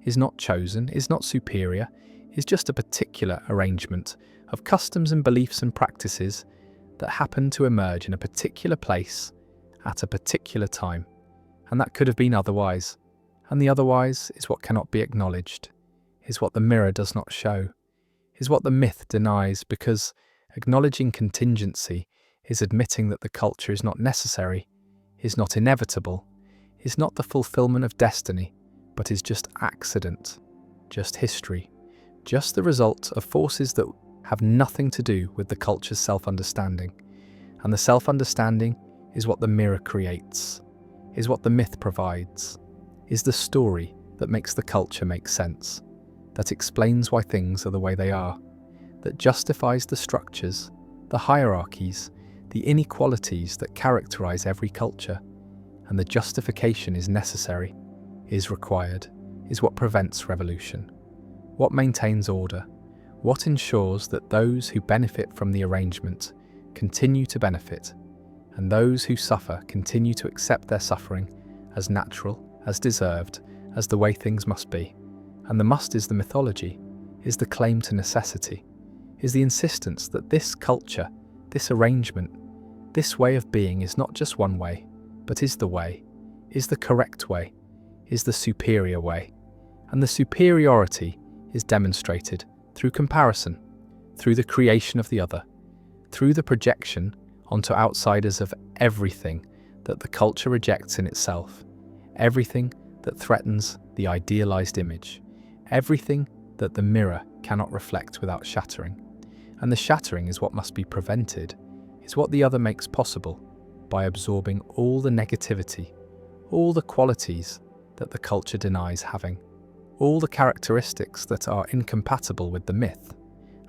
is not chosen, is not superior, is just a particular arrangement of customs and beliefs and practices that happen to emerge in a particular place at a particular time. And that could have been otherwise. And the otherwise is what cannot be acknowledged, is what the mirror does not show, is what the myth denies, because acknowledging contingency is admitting that the culture is not necessary, is not inevitable, is not the fulfillment of destiny, but is just accident, just history, just the result of forces that have nothing to do with the culture's self-understanding. And the self-understanding is what the mirror creates, is what the myth provides, is the story that makes the culture make sense, that explains why things are the way they are, that justifies the structures, the hierarchies, the inequalities that characterize every culture. And the justification is necessary, is required, is what prevents revolution, what maintains order, what ensures that those who benefit from the arrangement continue to benefit, and those who suffer continue to accept their suffering as natural, as deserved, as the way things must be. And the must is the mythology, is the claim to necessity, is the insistence that this culture, this arrangement, this way of being is not just one way, but is the way, is the correct way, is the superior way. And the superiority is demonstrated through comparison, through the creation of the other, through the projection onto outsiders of everything that the culture rejects in itself, everything that threatens the idealized image, everything that the mirror cannot reflect without shattering. And the shattering is what must be prevented, is what the other makes possible by absorbing all the negativity, all the qualities that the culture denies having, all the characteristics that are incompatible with the myth.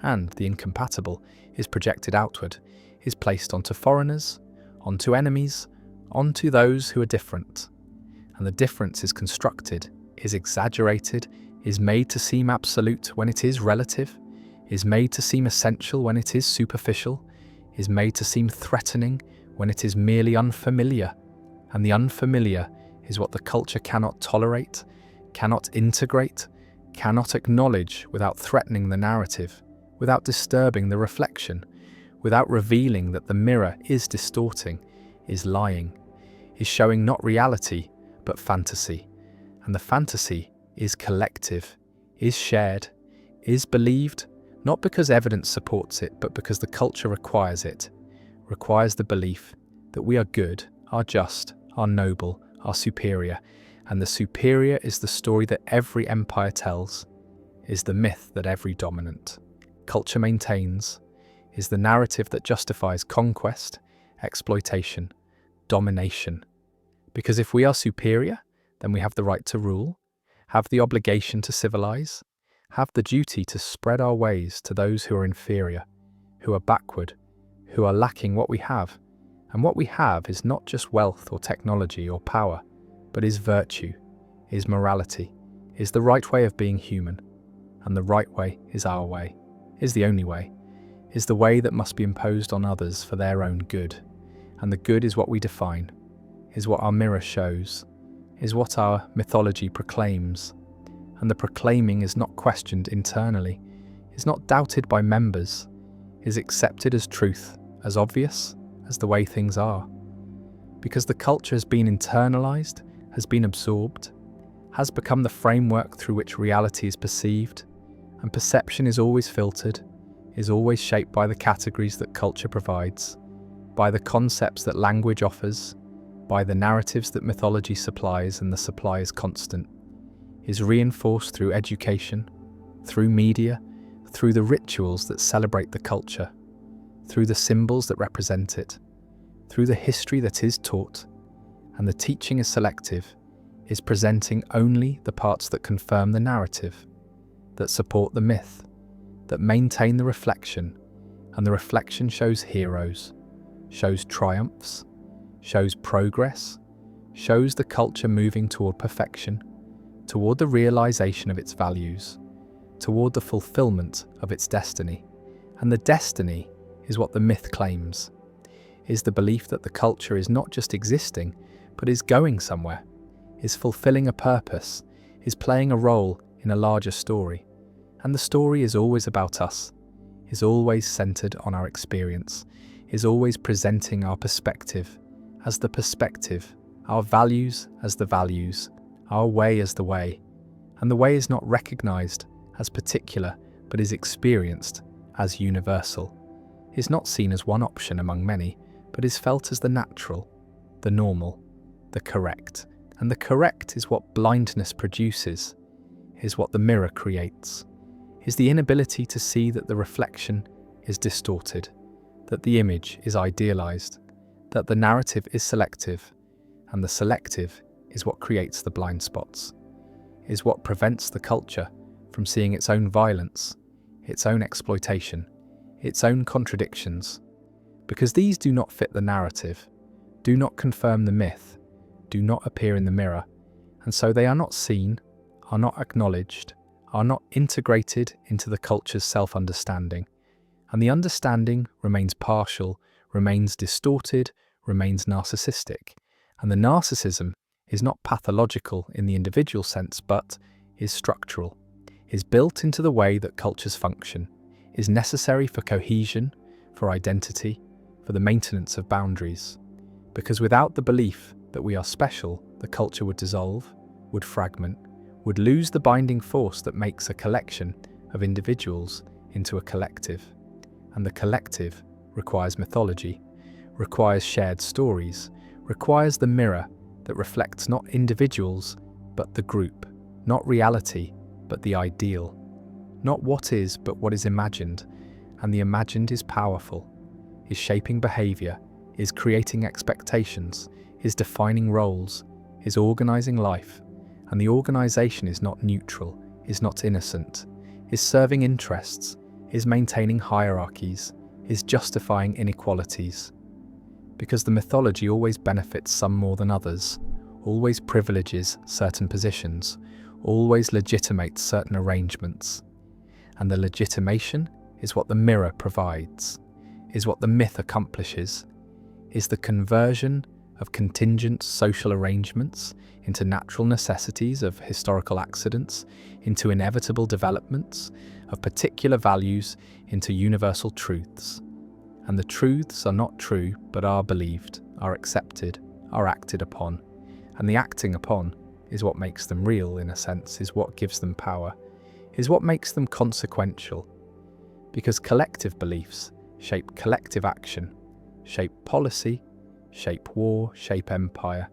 And the incompatible is projected outward, is placed onto foreigners, onto enemies, onto those who are different. And the difference is constructed, is exaggerated, is made to seem absolute when it is relative, is made to seem essential when it is superficial, is made to seem threatening when it is merely unfamiliar. And the unfamiliar is what the culture cannot tolerate, cannot integrate, cannot acknowledge without threatening the narrative, without disturbing the reflection, without revealing that the mirror is distorting, is lying, is showing not reality, but fantasy. And the fantasy is collective, is shared, is believed, not because evidence supports it, but because the culture requires it, requires the belief that we are good, are just, are noble, are superior. And the superior is the story that every empire tells, is the myth that every dominant culture maintains, is the narrative that justifies conquest, exploitation, domination. Because if we are superior, then we have the right to rule, have the obligation to civilize, have the duty to spread our ways to those who are inferior, who are backward, who are lacking what we have. And what we have is not just wealth or technology or power, but is virtue, is morality, is the right way of being human. And the right way is our way, is the only way, is the way that must be imposed on others for their own good. And the good is what we define, is what our mirror shows, is what our mythology proclaims. And the proclaiming is not questioned internally, is not doubted by members, is accepted as truth, as obvious as the way things are. Because the culture has been internalized, has been absorbed, has become the framework through which reality is perceived, and perception is always filtered, is always shaped by the categories that culture provides, by the concepts that language offers, by the narratives that mythology supplies, and the supply is constant, is reinforced through education, through media, through the rituals that celebrate the culture, through the symbols that represent it, through the history that is taught. And the teaching is selective, is presenting only the parts that confirm the narrative, that support the myth, that maintain the reflection. And the reflection shows heroes, shows triumphs, shows progress, shows the culture moving toward perfection, toward the realization of its values, toward the fulfillment of its destiny. And the destiny is what the myth claims, is the belief that the culture is not just existing, but is going somewhere, is fulfilling a purpose, is playing a role in a larger story. And the story is always about us, is always centered on our experience, is always presenting our perspective as the perspective, our values as the values, our way as the way. And the way is not recognized as particular, but is experienced as universal, is not seen as one option among many, but is felt as the natural, the normal, the correct. And the correct is what blindness produces, is what the mirror creates, is the inability to see that the reflection is distorted, that the image is idealized, that the narrative is selective, and the selective is what creates the blind spots, is what prevents the culture from seeing its own violence, its own exploitation, its own contradictions, because these do not fit the narrative, do not confirm the myth, do not appear in the mirror, and so they are not seen, are not acknowledged, are not integrated into the culture's self-understanding, and the understanding remains partial, remains distorted, remains narcissistic, and the narcissism is not pathological in the individual sense, but is structural, is built into the way that cultures function, is necessary for cohesion, for identity, for the maintenance of boundaries. Because without the belief that we are special, the culture would dissolve, would fragment, would lose the binding force that makes a collection of individuals into a collective. And the collective requires mythology, requires shared stories, requires the mirror that reflects not individuals, but the group, not reality, but the ideal, not what is, but what is imagined, and the imagined is powerful, is shaping behavior, is creating expectations, is defining roles, is organizing life, and the organization is not neutral, is not innocent, is serving interests, is maintaining hierarchies, is justifying inequalities. Because the mythology always benefits some more than others, always privileges certain positions, always legitimates certain arrangements. And the legitimation is what the mirror provides, is what the myth accomplishes, is the conversion of contingent social arrangements into natural necessities of historical accidents, into inevitable developments of particular values, into universal truths. And the truths are not true, but are believed, are accepted, are acted upon. And the acting upon is what makes them real, in a sense, is what gives them power, is what makes them consequential. Because collective beliefs shape collective action, shape policy, shape war, shape empire.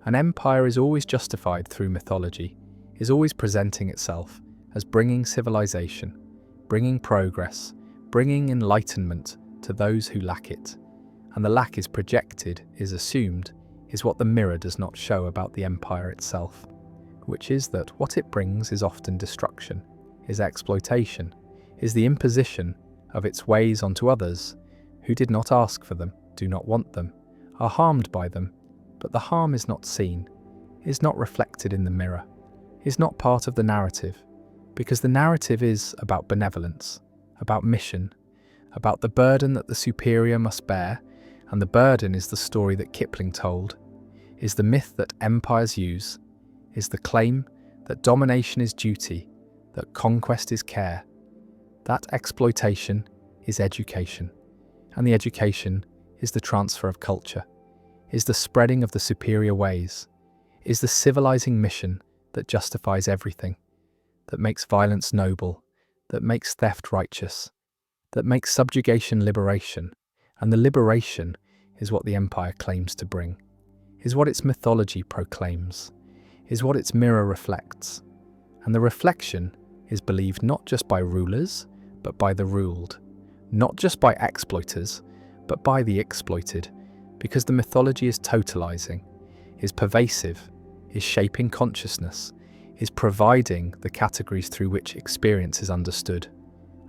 An empire is always justified through mythology, is always presenting itself as bringing civilization, bringing progress, bringing enlightenment to those who lack it. And the lack is projected, is assumed, is what the mirror does not show about the empire itself, which is that what it brings is often destruction, is exploitation, is the imposition of its ways onto others who did not ask for them, do not want them, are harmed by them, but the harm is not seen, is not reflected in the mirror, is not part of the narrative, because the narrative is about benevolence, about mission, about the burden that the superior must bear, and the burden is the story that Kipling told, is the myth that empires use, is the claim that domination is duty, that conquest is care. That exploitation is education, and the education is the transfer of culture, is the spreading of the superior ways, is the civilizing mission that justifies everything, that makes violence noble, that makes theft righteous, that makes subjugation liberation, and the liberation is what the empire claims to bring, is what its mythology proclaims, is what its mirror reflects, and the reflection is believed not just by rulers, but by the ruled, not just by exploiters, but by the exploited, because the mythology is totalizing, is pervasive, is shaping consciousness, is providing the categories through which experience is understood.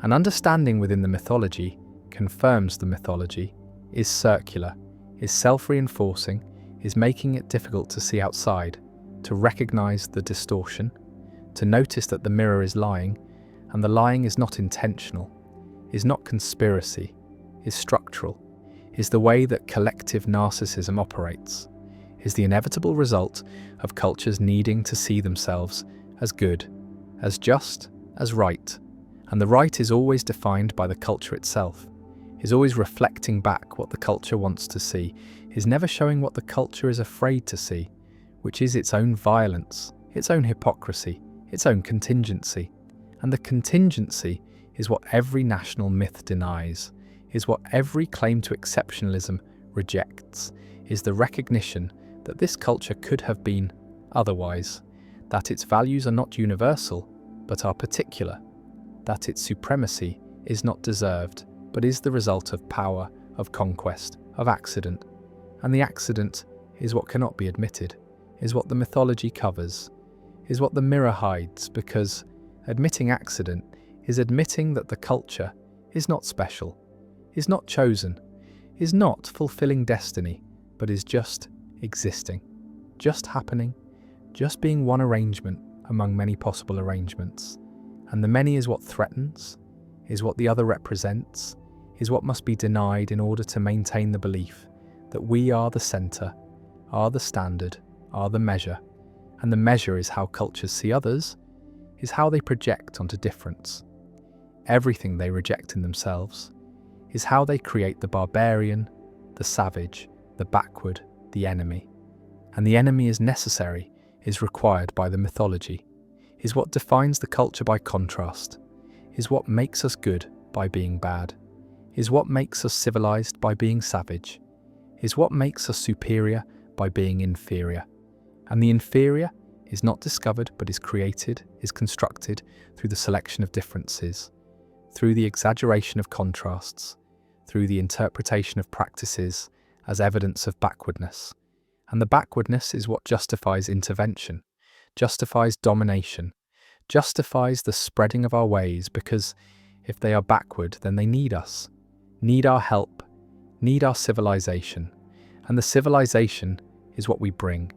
An understanding within the mythology confirms the mythology, is circular, is self-reinforcing, is making it difficult to see outside, to recognize the distortion, to notice that the mirror is lying, and the lying is not intentional, is not conspiracy, is structural, is the way that collective narcissism operates, is the inevitable result of cultures needing to see themselves as good, as just, as right. And the right is always defined by the culture itself, is always reflecting back what the culture wants to see, is never showing what the culture is afraid to see, which is its own violence, its own hypocrisy, its own contingency. And the contingency is what every national myth denies, is what every claim to exceptionalism rejects, is the recognition that this culture could have been otherwise, that its values are not universal, but are particular, that its supremacy is not deserved, but is the result of power, of conquest, of accident. And the accident is what cannot be admitted, is what the mythology covers, is what the mirror hides, because admitting accident is admitting that the culture is not special, is not chosen, is not fulfilling destiny, but is just existing, just happening, just being one arrangement among many possible arrangements. And the many is what threatens, is what the other represents, is what must be denied in order to maintain the belief that we are the centre, are the standard, are the measure, and the measure is how cultures see others, is how they project onto difference. Everything they reject in themselves is how they create the barbarian, the savage, the backward, the enemy. And the enemy is necessary, is required by the mythology, is what defines the culture by contrast, is what makes us good by being bad, is what makes us civilized by being savage, is what makes us superior by being inferior. And the inferior is not discovered but is created, is constructed through the selection of differences, through the exaggeration of contrasts, through the interpretation of practices as evidence of backwardness. And the backwardness is what justifies intervention, justifies domination, justifies the spreading of our ways, because if they are backward, then they need us, need our help, need our civilization. And the civilization is what we bring,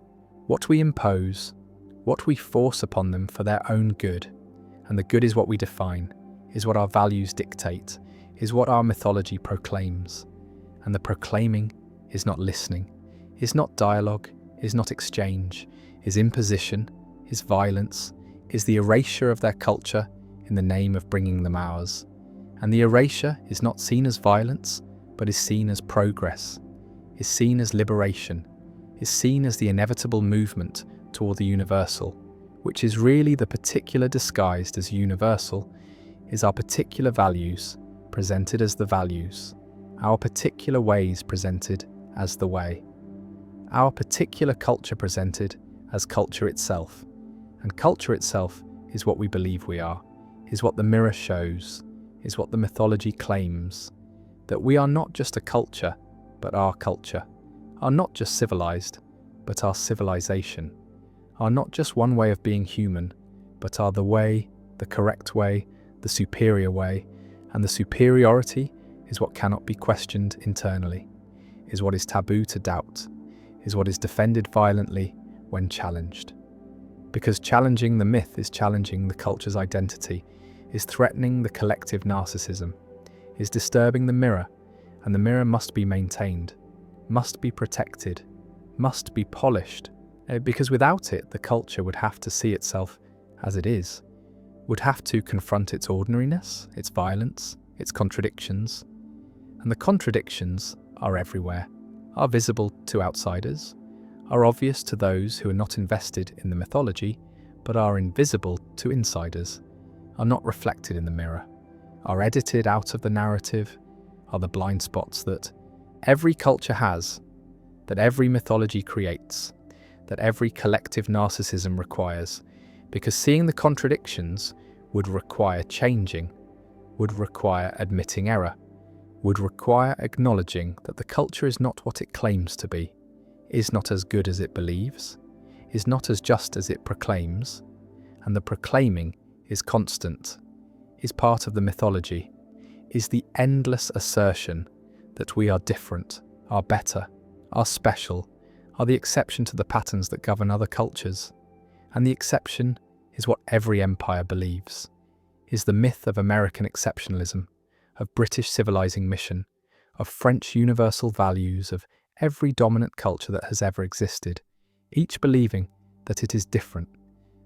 what we impose, what we force upon them for their own good. And the good is what we define, is what our values dictate, is what our mythology proclaims. And the proclaiming is not listening, is not dialogue, is not exchange, is imposition, is violence, is the erasure of their culture in the name of bringing them ours. And the erasure is not seen as violence, but is seen as progress, is seen as liberation, is seen as the inevitable movement toward the universal, which is really the particular disguised as universal, is our particular values presented as the values, our particular ways presented as the way, our particular culture presented as culture itself. And culture itself is what we believe we are, is what the mirror shows, is what the mythology claims, that we are not just a culture, but our culture, are not just civilized, but our civilization, are not just one way of being human, but are the way, the correct way, the superior way, and the superiority is what cannot be questioned internally, is what is taboo to doubt, is what is defended violently when challenged. Because challenging the myth is challenging the culture's identity, is threatening the collective narcissism, is disturbing the mirror, and the mirror must be maintained, must be protected, must be polished, because without it the culture would have to see itself as it is, would have to confront its ordinariness, its violence, its contradictions. And the contradictions are everywhere, are visible to outsiders, are obvious to those who are not invested in the mythology, but are invisible to insiders, are not reflected in the mirror, are edited out of the narrative, are the blind spots that every culture has, that every mythology creates, that every collective narcissism requires, because seeing the contradictions would require changing, would require admitting error, would require acknowledging that the culture is not what it claims to be, is not as good as it believes, is not as just as it proclaims, and the proclaiming is constant, is part of the mythology, is the endless assertion that we are different, are better, are special, are the exception to the patterns that govern other cultures. And the exception is what every empire believes, is the myth of American exceptionalism, of British civilizing mission, of French universal values, of every dominant culture that has ever existed, each believing that it is different,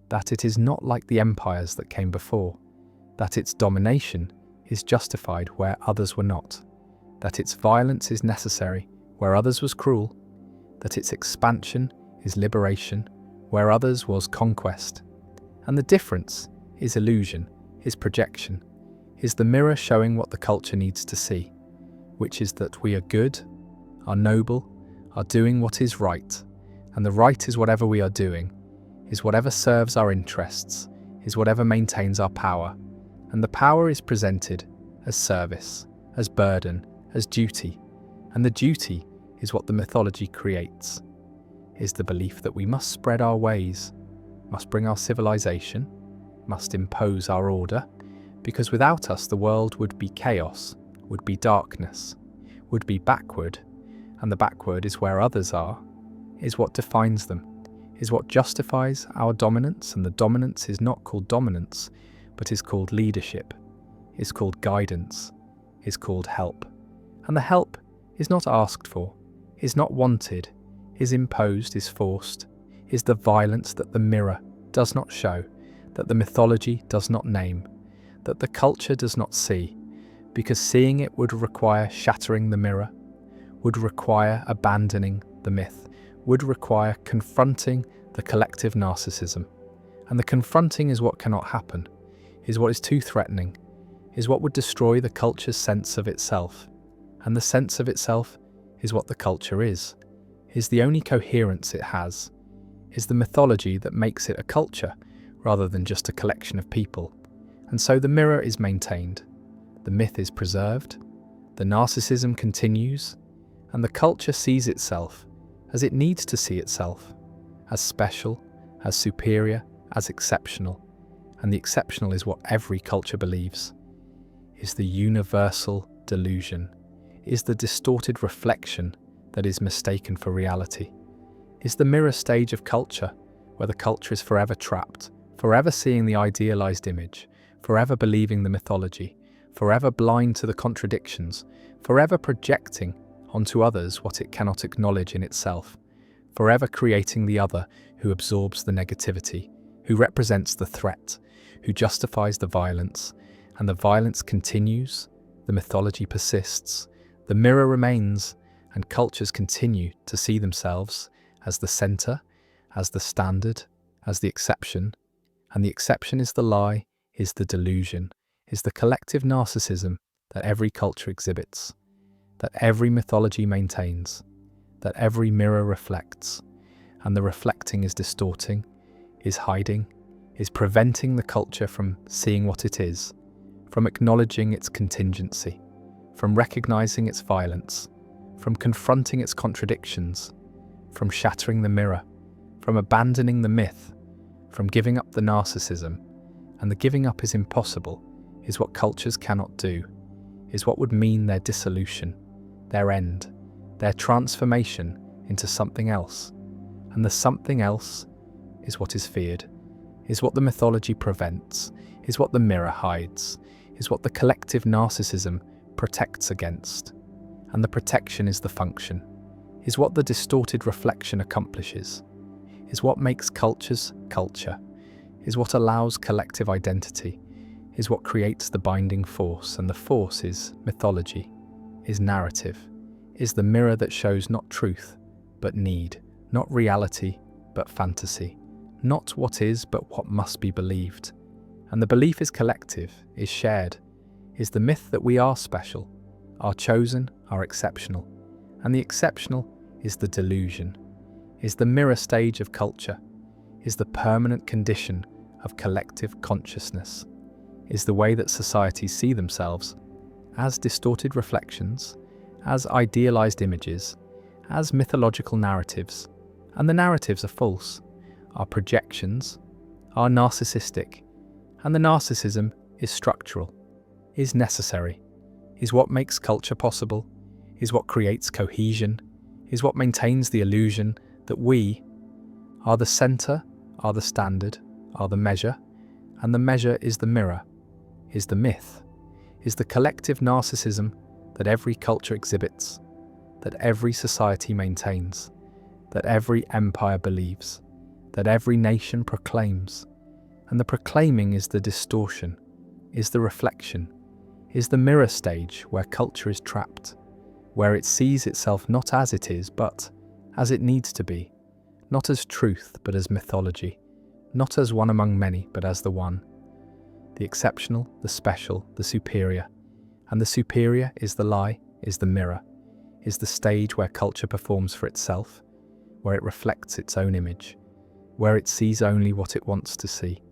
that it is not like the empires that came before, that its domination is justified where others were not, that its violence is necessary where others was cruel, that its expansion is liberation where others was conquest. And the difference is illusion, is projection, is the mirror showing what the culture needs to see, which is that we are good, are noble, are doing what is right, and the right is whatever we are doing, is whatever serves our interests, is whatever maintains our power, and the power is presented as service, as burden, as duty, and the duty is what the mythology creates, is the belief that we must spread our ways, must bring our civilization, must impose our order, because without us the world would be chaos, would be darkness, would be backward, and the backward is where others are, is what defines them, is what justifies our dominance, and the dominance is not called dominance, but is called leadership, is called guidance, is called help. And the help is not asked for, is not wanted, is imposed, is forced, is the violence that the mirror does not show, that the mythology does not name, that the culture does not see, because seeing it would require shattering the mirror, would require abandoning the myth, would require confronting the collective narcissism. And the confronting is what cannot happen, is what is too threatening, is what would destroy the culture's sense of itself. And the sense of itself is what the culture is the only coherence it has, is the mythology that makes it a culture rather than just a collection of people. And so the mirror is maintained, the myth is preserved, the narcissism continues, and the culture sees itself as it needs to see itself, as special, as superior, as exceptional. And the exceptional is what every culture believes, is the universal delusion, is the distorted reflection that is mistaken for reality, is the mirror stage of culture where the culture is forever trapped, forever seeing the idealized image, forever believing the mythology, forever blind to the contradictions, forever projecting onto others what it cannot acknowledge in itself, forever creating the other who absorbs the negativity, who represents the threat, who justifies the violence, and the violence continues, the mythology persists, the mirror remains, and cultures continue to see themselves as the center, as the standard, as the exception, and the exception is the lie, is the delusion, is the collective narcissism that every culture exhibits, that every mythology maintains, that every mirror reflects, and the reflecting is distorting, is hiding, is preventing the culture from seeing what it is, from acknowledging its contingency, from recognizing its violence, from confronting its contradictions, from shattering the mirror, from abandoning the myth, from giving up the narcissism. And the giving up is impossible, is what cultures cannot do, is what would mean their dissolution, their end, their transformation into something else. And the something else is what is feared, is what the mythology prevents, is what the mirror hides, is what the collective narcissism protects against. And the protection is the function, is what the distorted reflection accomplishes, is what makes cultures culture, is what allows collective identity, is what creates the binding force, and the force is mythology, is narrative, is the mirror that shows not truth, but need, not reality, but fantasy, not what is, but what must be believed. And the belief is collective, is shared, is the myth that we are special, are chosen, are exceptional. And the exceptional is the delusion, is the mirror stage of culture, is the permanent condition of collective consciousness, is the way that societies see themselves as distorted reflections, as idealized images, as mythological narratives. And the narratives are false, are projections, are narcissistic, and the narcissism is structural, is necessary, is what makes culture possible, is what creates cohesion, is what maintains the illusion that we are the center, are the standard, are the measure, and the measure is the mirror, is the myth, is the collective narcissism that every culture exhibits, that every society maintains, that every empire believes, that every nation proclaims. And the proclaiming is the distortion, is the reflection, is the mirror stage where culture is trapped, where it sees itself not as it is, but as it needs to be, not as truth, but as mythology, not as one among many, but as the one, the exceptional, the special, the superior. And the superior is the lie, is the mirror, is the stage where culture performs for itself, where it reflects its own image, where it sees only what it wants to see.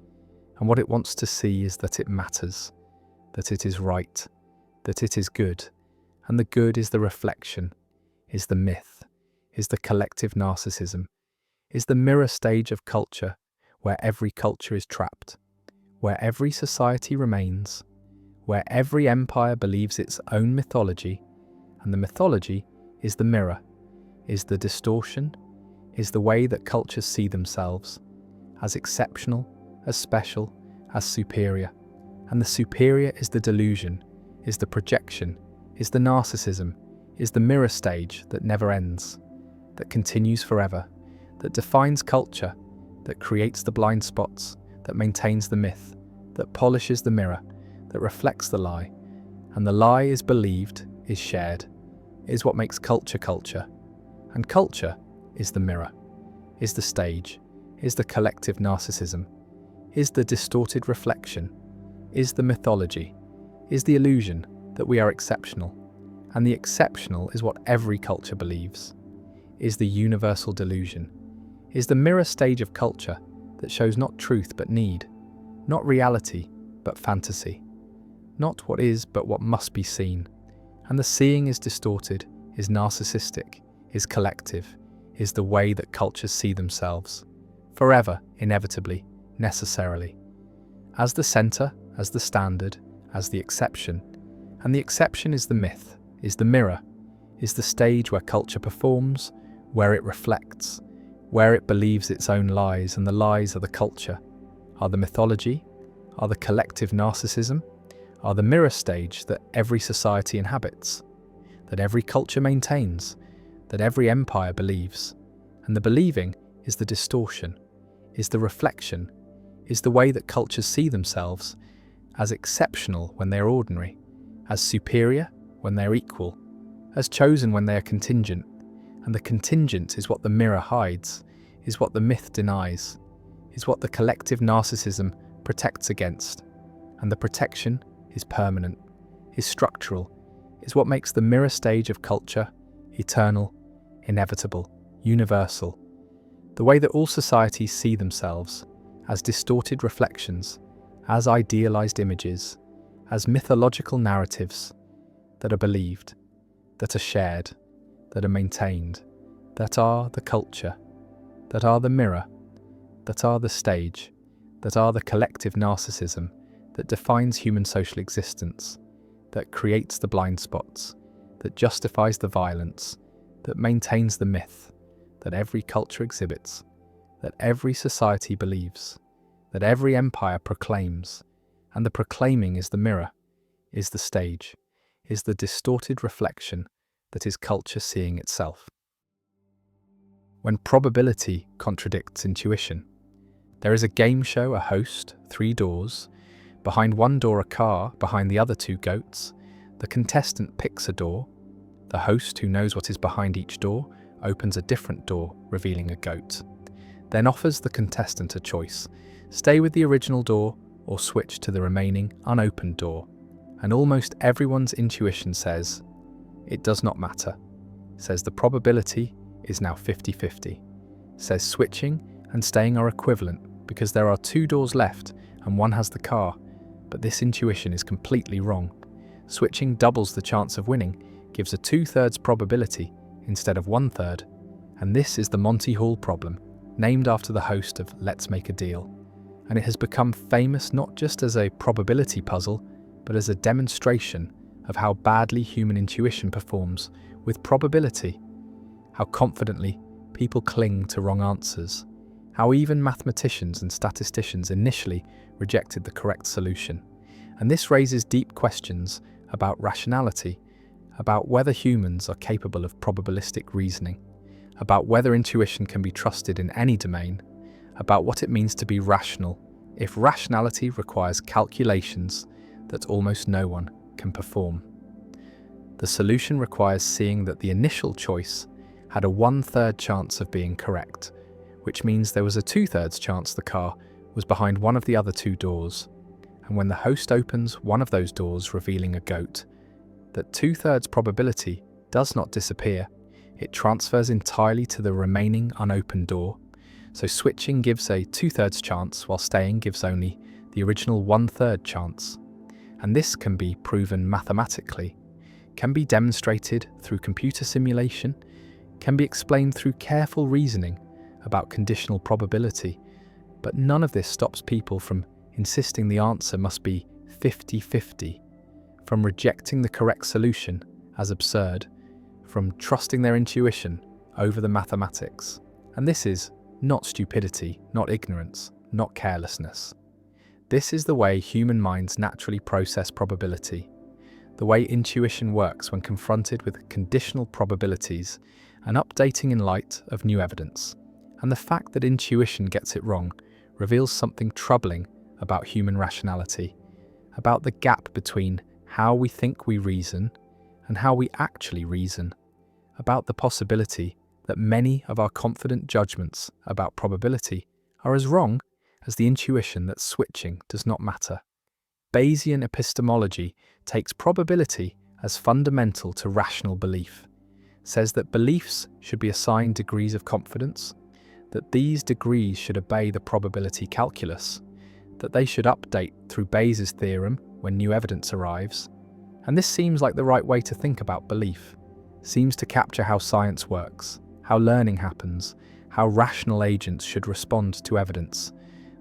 And what it wants to see is that it matters, that it is right, that it is good. And the good is the reflection, is the myth, is the collective narcissism, is the mirror stage of culture where every culture is trapped, where every society remains, where every empire believes its own mythology, and the mythology is the mirror, is the distortion, is the way that cultures see themselves, as exceptional, as special, as superior. And the superior is the delusion, is the projection, is the narcissism, is the mirror stage that never ends, that continues forever, that defines culture, that creates the blind spots, that maintains the myth, that polishes the mirror, that reflects the lie. And the lie is believed, is shared, is what makes culture culture. And culture is the mirror, is the stage, is the collective narcissism, is the distorted reflection, is the mythology, is the illusion that we are exceptional. And the exceptional is what every culture believes, is the universal delusion, is the mirror stage of culture that shows not truth but need, not reality but fantasy, not what is but what must be seen. And the seeing is distorted, is narcissistic, is collective, is the way that cultures see themselves, forever, inevitably, necessarily, as the center, as the standard, as the exception. And the exception is the myth, is the mirror, is the stage where culture performs, where it reflects, where it believes its own lies, and the lies are the culture, are the mythology, are the collective narcissism, are the mirror stage that every society inhabits, that every culture maintains, that every empire believes. And the believing is the distortion, is the reflection, is the way that cultures see themselves as exceptional when they are ordinary, as superior when they are equal, as chosen when they are contingent. And the contingent is what the mirror hides, is what the myth denies, is what the collective narcissism protects against. And the protection is permanent, is structural, is what makes the mirror stage of culture eternal, inevitable, universal. The way that all societies see themselves as distorted reflections, as idealized images, as mythological narratives that are believed, that are shared, that are maintained, that are the culture, that are the mirror, that are the stage, that are the collective narcissism that defines human social existence, that creates the blind spots, that justifies the violence, that maintains the myth, that every culture exhibits, that every society believes, that every empire proclaims. And the proclaiming is the mirror, is the stage, is the distorted reflection that is culture seeing itself. When probability contradicts intuition, there is a game show, a host, 3 doors, behind one door a car, behind the other 2 goats. The contestant picks a door. The host, who knows what is behind each door, opens a different door, revealing a goat. Then offers the contestant a choice: stay with the original door or switch to the remaining unopened door. And almost everyone's intuition says, it does not matter, says the probability is now 50-50, says switching and staying are equivalent because there are 2 doors left and one has the car. But this intuition is completely wrong. Switching doubles the chance of winning, gives a 2/3 probability instead of 1/3. And this is the Monty Hall problem, named after the host of Let's Make a Deal. And it has become famous not just as a probability puzzle, but as a demonstration of how badly human intuition performs with probability, how confidently people cling to wrong answers, how even mathematicians and statisticians initially rejected the correct solution. And this raises deep questions about rationality, about whether humans are capable of probabilistic reasoning, about whether intuition can be trusted in any domain, about what it means to be rational if rationality requires calculations that almost no one can perform. The solution requires seeing that the initial choice had a 1/3 chance of being correct, which means there was a 2/3 chance the car was behind one of the other 2 doors. And when the host opens one of those doors revealing a goat, that 2/3 probability does not disappear, it transfers entirely to the remaining unopened door. So switching gives a 2/3 chance while staying gives only the original 1/3 chance. And this can be proven mathematically, can be demonstrated through computer simulation, can be explained through careful reasoning about conditional probability, but none of this stops people from insisting the answer must be 50-50, from rejecting the correct solution as absurd, from trusting their intuition over the mathematics. And this is not stupidity, not ignorance, not carelessness. This is the way human minds naturally process probability, the way intuition works when confronted with conditional probabilities and updating in light of new evidence. And the fact that intuition gets it wrong reveals something troubling about human rationality, about the gap between how we think we reason and how we actually reason, about the possibility that many of our confident judgments about probability are as wrong as the intuition that switching does not matter. Bayesian epistemology takes probability as fundamental to rational belief, says that beliefs should be assigned degrees of confidence, that these degrees should obey the probability calculus, that they should update through Bayes' theorem when new evidence arrives. And this seems like the right way to think about belief, seems to capture how science works, how learning happens, how rational agents should respond to evidence.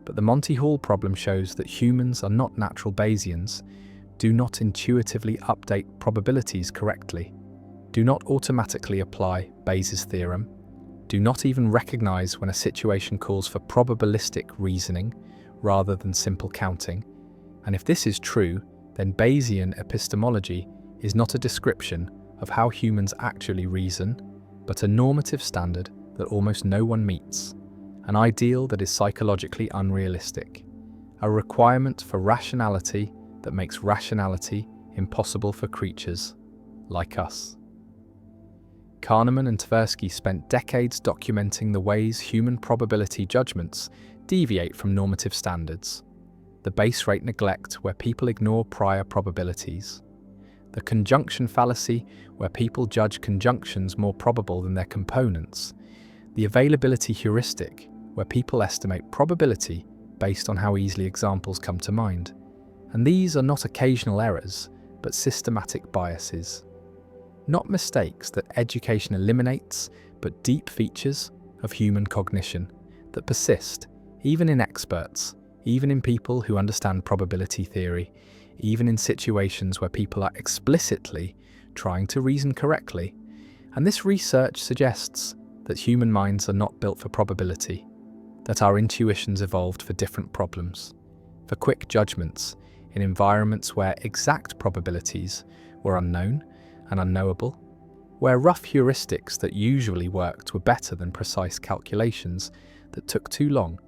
But the Monty Hall problem shows that humans are not natural Bayesians, do not intuitively update probabilities correctly, do not automatically apply Bayes' theorem, do not even recognize when a situation calls for probabilistic reasoning rather than simple counting. And if this is true, then Bayesian epistemology is not a description of how humans actually reason, but a normative standard that almost no one meets, an ideal that is psychologically unrealistic, a requirement for rationality that makes rationality impossible for creatures like us. Kahneman and Tversky spent decades documenting the ways human probability judgments deviate from normative standards. The base rate neglect, where people ignore prior probabilities. The conjunction fallacy, where people judge conjunctions more probable than their components. The availability heuristic, where people estimate probability based on how easily examples come to mind. And these are not occasional errors, but systematic biases. Not mistakes that education eliminates, but deep features of human cognition that persist, even in experts, even in people who understand probability theory, even in situations where people are explicitly trying to reason correctly. And this research suggests that human minds are not built for probability, that our intuitions evolved for different problems, for quick judgments in environments where exact probabilities were unknown and unknowable, where rough heuristics that usually worked were better than precise calculations that took too long.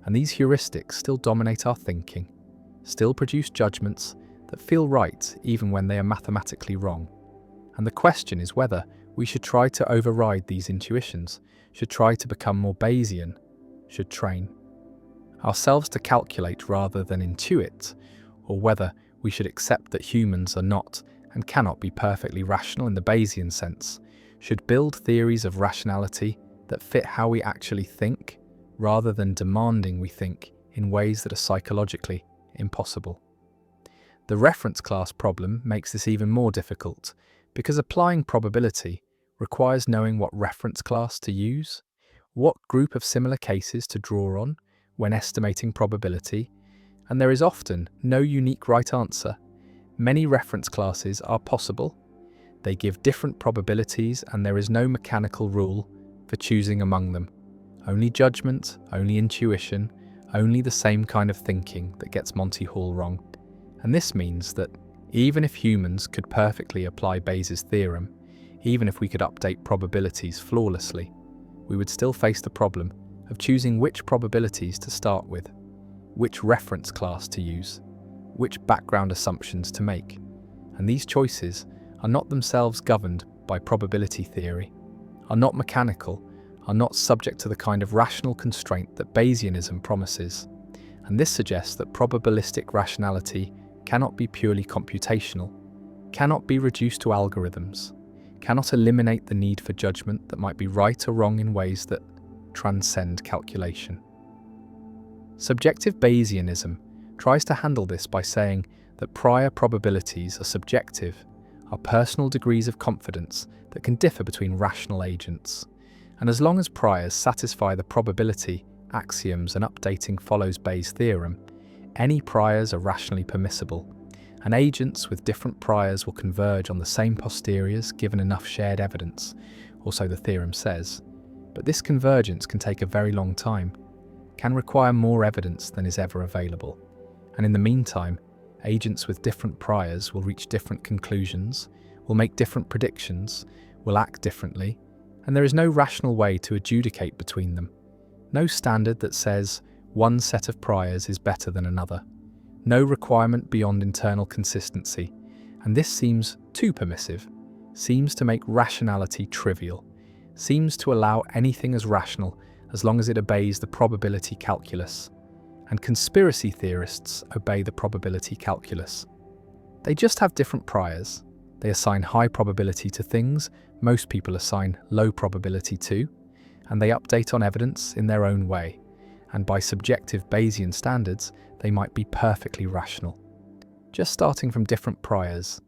And these heuristics still dominate our thinking, still produce judgments that feel right even when they are mathematically wrong. And the question is whether we should try to override these intuitions, should try to become more Bayesian, should train ourselves to calculate rather than intuit, or whether we should accept that humans are not and cannot be perfectly rational in the Bayesian sense, should build theories of rationality that fit how we actually think, rather than demanding we think in ways that are psychologically impossible. The reference class problem makes this even more difficult, because applying probability requires knowing what reference class to use, what group of similar cases to draw on when estimating probability, and there is often no unique right answer. Many reference classes are possible. They give different probabilities, and there is no mechanical rule for choosing among them. Only judgment, only intuition, only the same kind of thinking that gets Monty Hall wrong. And this means that even if humans could perfectly apply Bayes' theorem, even if we could update probabilities flawlessly, we would still face the problem of choosing which probabilities to start with, which reference class to use, which background assumptions to make. And these choices are not themselves governed by probability theory, are not mechanical, are not subject to the kind of rational constraint that Bayesianism promises. And this suggests that probabilistic rationality cannot be purely computational, cannot be reduced to algorithms, cannot eliminate the need for judgment that might be right or wrong in ways that transcend calculation. Subjective Bayesianism tries to handle this by saying that prior probabilities are subjective, are personal degrees of confidence that can differ between rational agents. And as long as priors satisfy the probability axioms and updating follows Bayes' theorem, any priors are rationally permissible, and agents with different priors will converge on the same posteriors given enough shared evidence, or so the theorem says. But this convergence can take a very long time, can require more evidence than is ever available. And in the meantime, agents with different priors will reach different conclusions, will make different predictions, will act differently, and there is no rational way to adjudicate between them. No standard that says one set of priors is better than another. No requirement beyond internal consistency, and this seems too permissive, seems to make rationality trivial, seems to allow anything as rational as long as it obeys the probability calculus. And conspiracy theorists obey the probability calculus. They just have different priors. They assign high probability to things most people assign low probability to, and they update on evidence in their own way. And by subjective Bayesian standards, they might be perfectly rational, just starting from different priors.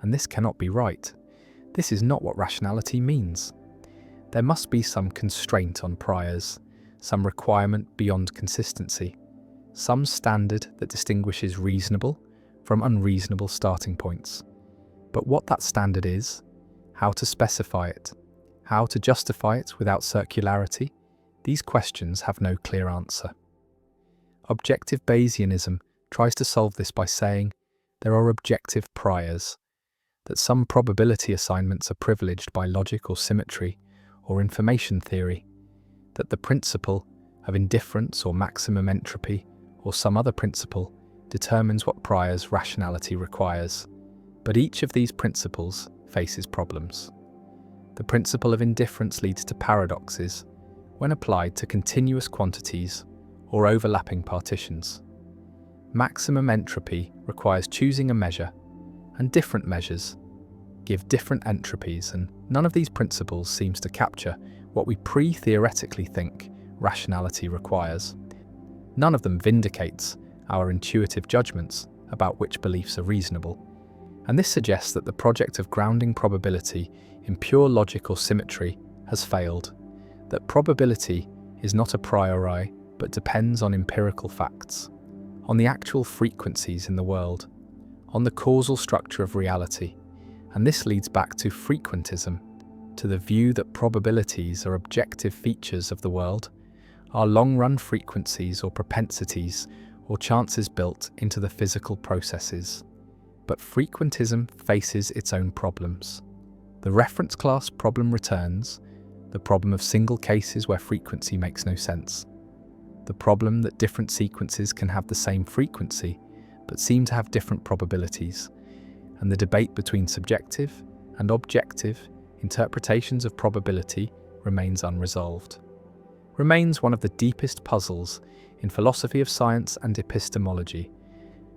And this cannot be right. This is not what rationality means. There must be some constraint on priors, some requirement beyond consistency, some standard that distinguishes reasonable from unreasonable starting points. But what that standard is, how to specify it, how to justify it without circularity, these questions have no clear answer. Objective Bayesianism tries to solve this by saying there are objective priors, that some probability assignments are privileged by logic or symmetry or information theory, that the principle of indifference or maximum entropy or some other principle determines what priors rationality requires. But each of these principles faces problems. The principle of indifference leads to paradoxes when applied to continuous quantities or overlapping partitions. Maximum entropy requires choosing a measure, and different measures give different entropies, and none of these principles seems to capture what we pre-theoretically think rationality requires. None of them vindicates our intuitive judgments about which beliefs are reasonable. And this suggests that the project of grounding probability in pure logic or symmetry has failed, that probability is not a priori but depends on empirical facts, on the actual frequencies in the world, on the causal structure of reality. And this leads back to frequentism, to the view that probabilities are objective features of the world, are long-run frequencies or propensities or chances built into the physical processes. But frequentism faces its own problems. The reference class problem returns, the problem of single cases where frequency makes no sense, the problem that different sequences can have the same frequency but seem to have different probabilities, and the debate between subjective and objective interpretations of probability remains unresolved. Remains one of the deepest puzzles in philosophy of science and epistemology,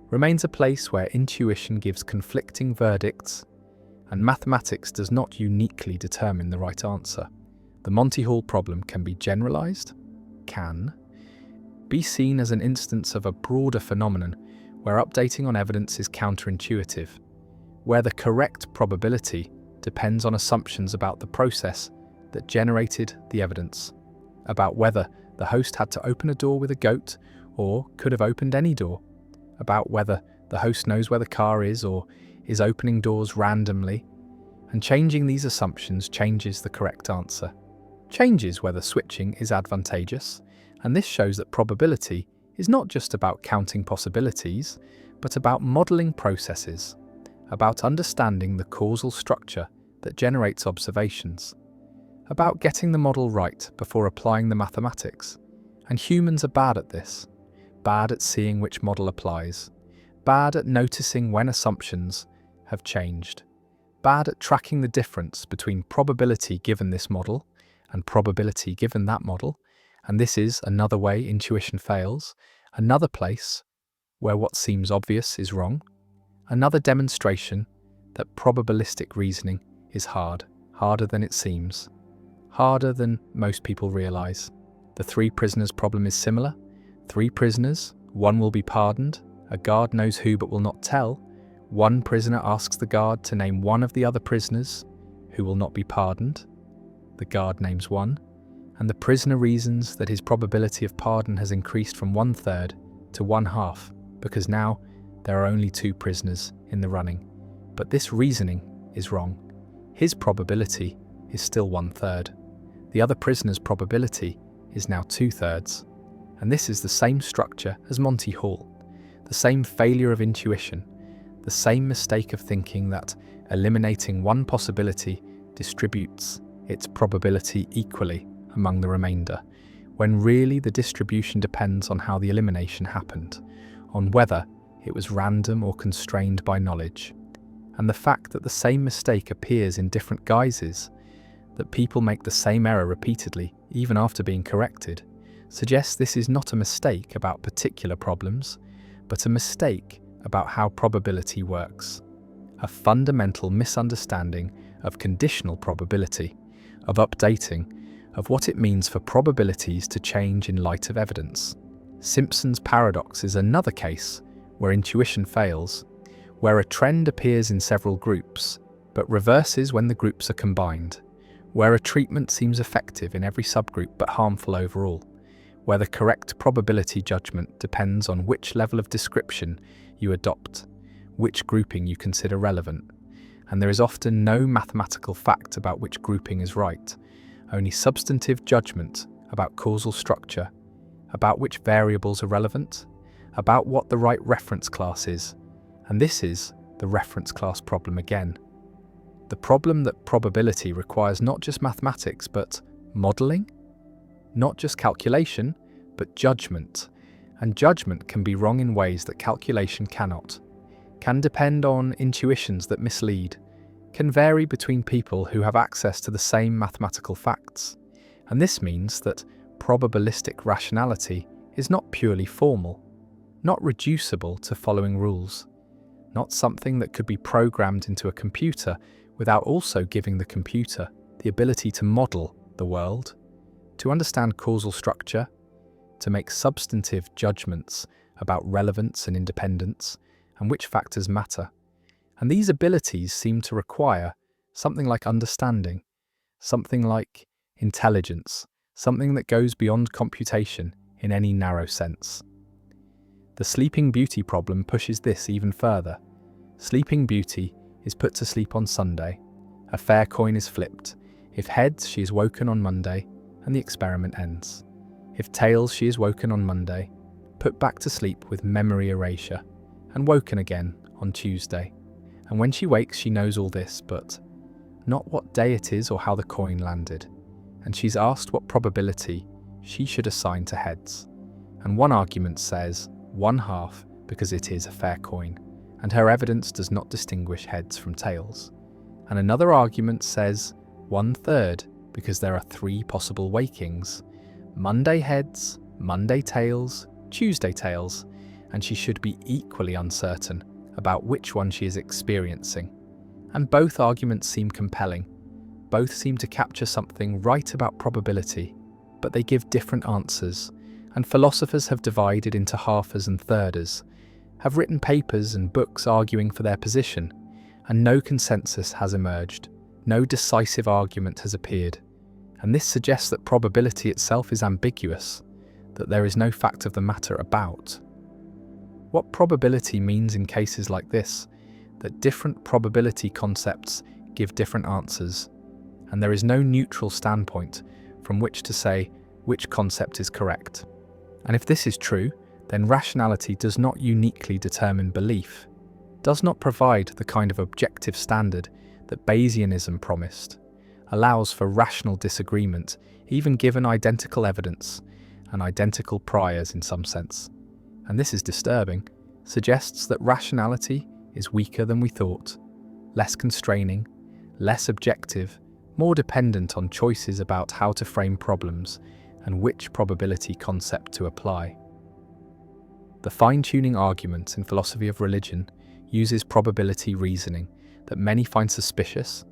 remains a place where intuition gives conflicting verdicts, and mathematics does not uniquely determine the right answer. The Monty Hall problem can be generalized, can be seen as an instance of a broader phenomenon where updating on evidence is counterintuitive, where the correct probability depends on assumptions about the process that generated the evidence, about whether the host had to open a door with a goat or could have opened any door, about whether the host knows where the car is or is opening doors randomly, and changing these assumptions changes the correct answer, changes whether switching is advantageous, and this shows that probability is not just about counting possibilities, but about modelling processes, about understanding the causal structure that generates observations, about getting the model right before applying the mathematics. And humans are bad at this, bad at seeing which model applies, bad at noticing when assumptions have changed, bad at tracking the difference between probability given this model and probability given that model. And this is another way intuition fails, another place where what seems obvious is wrong, another demonstration that probabilistic reasoning is hard, harder than it seems, harder than most people realize. The three prisoners problem is similar. Three prisoners, one will be pardoned, a guard knows who but will not tell. One prisoner asks the guard to name one of the other prisoners who will not be pardoned. The guard names one, and the prisoner reasons that his probability of pardon has increased from 1/3 to 1/2 because now there are only two prisoners in the running. But this reasoning is wrong. His probability is still 1/3. The other prisoner's probability is now 2/3. And this is the same structure as Monty Hall, the same failure of intuition, the same mistake of thinking that eliminating one possibility distributes its probability equally among the remainder, when really the distribution depends on how the elimination happened, on whether it was random or constrained by knowledge. And the fact that the same mistake appears in different guises, that people make the same error repeatedly, even after being corrected, suggests this is not a mistake about particular problems, but a mistake about how probability works. A fundamental misunderstanding of conditional probability, of updating, of what it means for probabilities to change in light of evidence. Simpson's paradox is another case where intuition fails, where a trend appears in several groups, but reverses when the groups are combined, where a treatment seems effective in every subgroup but harmful overall, where the correct probability judgment depends on which level of description you adopt, which grouping you consider relevant, and there is often no mathematical fact about which grouping is right, only substantive judgment about causal structure, about which variables are relevant, about what the right reference class is, and this is the reference class problem again. The problem that probability requires not just mathematics but modelling, not just calculation, but judgment, and judgment can be wrong in ways that calculation cannot, can depend on intuitions that mislead, can vary between people who have access to the same mathematical facts, and this means that probabilistic rationality is not purely formal, not reducible to following rules, not something that could be programmed into a computer without also giving the computer the ability to model the world, to understand causal structure, to make substantive judgments about relevance and independence and which factors matter. And these abilities seem to require something like understanding, something like intelligence, something that goes beyond computation in any narrow sense. The Sleeping Beauty problem pushes this even further. Sleeping Beauty is put to sleep on Sunday. A fair coin is flipped. If heads, she is woken on Monday, and the experiment ends. If tails, she is woken on Monday, put back to sleep with memory erasure, and woken again on Tuesday. And when she wakes, she knows all this, but not what day it is or how the coin landed. And she's asked what probability she should assign to heads. And one argument says 1/2 because it is a fair coin, and her evidence does not distinguish heads from tails. And another argument says 1/3 because there are 3 possible wakings: Monday heads, Monday tails, Tuesday tails, and she should be equally uncertain about which one she is experiencing. And both arguments seem compelling. Both seem to capture something right about probability, but they give different answers, and philosophers have divided into halfers and thirders, have written papers and books arguing for their position, and no consensus has emerged, no decisive argument has appeared, and this suggests that probability itself is ambiguous, that there is no fact of the matter about. What probability means in cases like this, that different probability concepts give different answers, and there is no neutral standpoint from which to say which concept is correct. And if this is true, then rationality does not uniquely determine belief, does not provide the kind of objective standard that Bayesianism promised, allows for rational disagreement even given identical evidence and identical priors in some sense. And this is disturbing, suggests that rationality is weaker than we thought, less constraining, less objective, more dependent on choices about how to frame problems and which probability concept to apply. The fine-tuning argument in philosophy of religion uses probability reasoning that many find suspicious,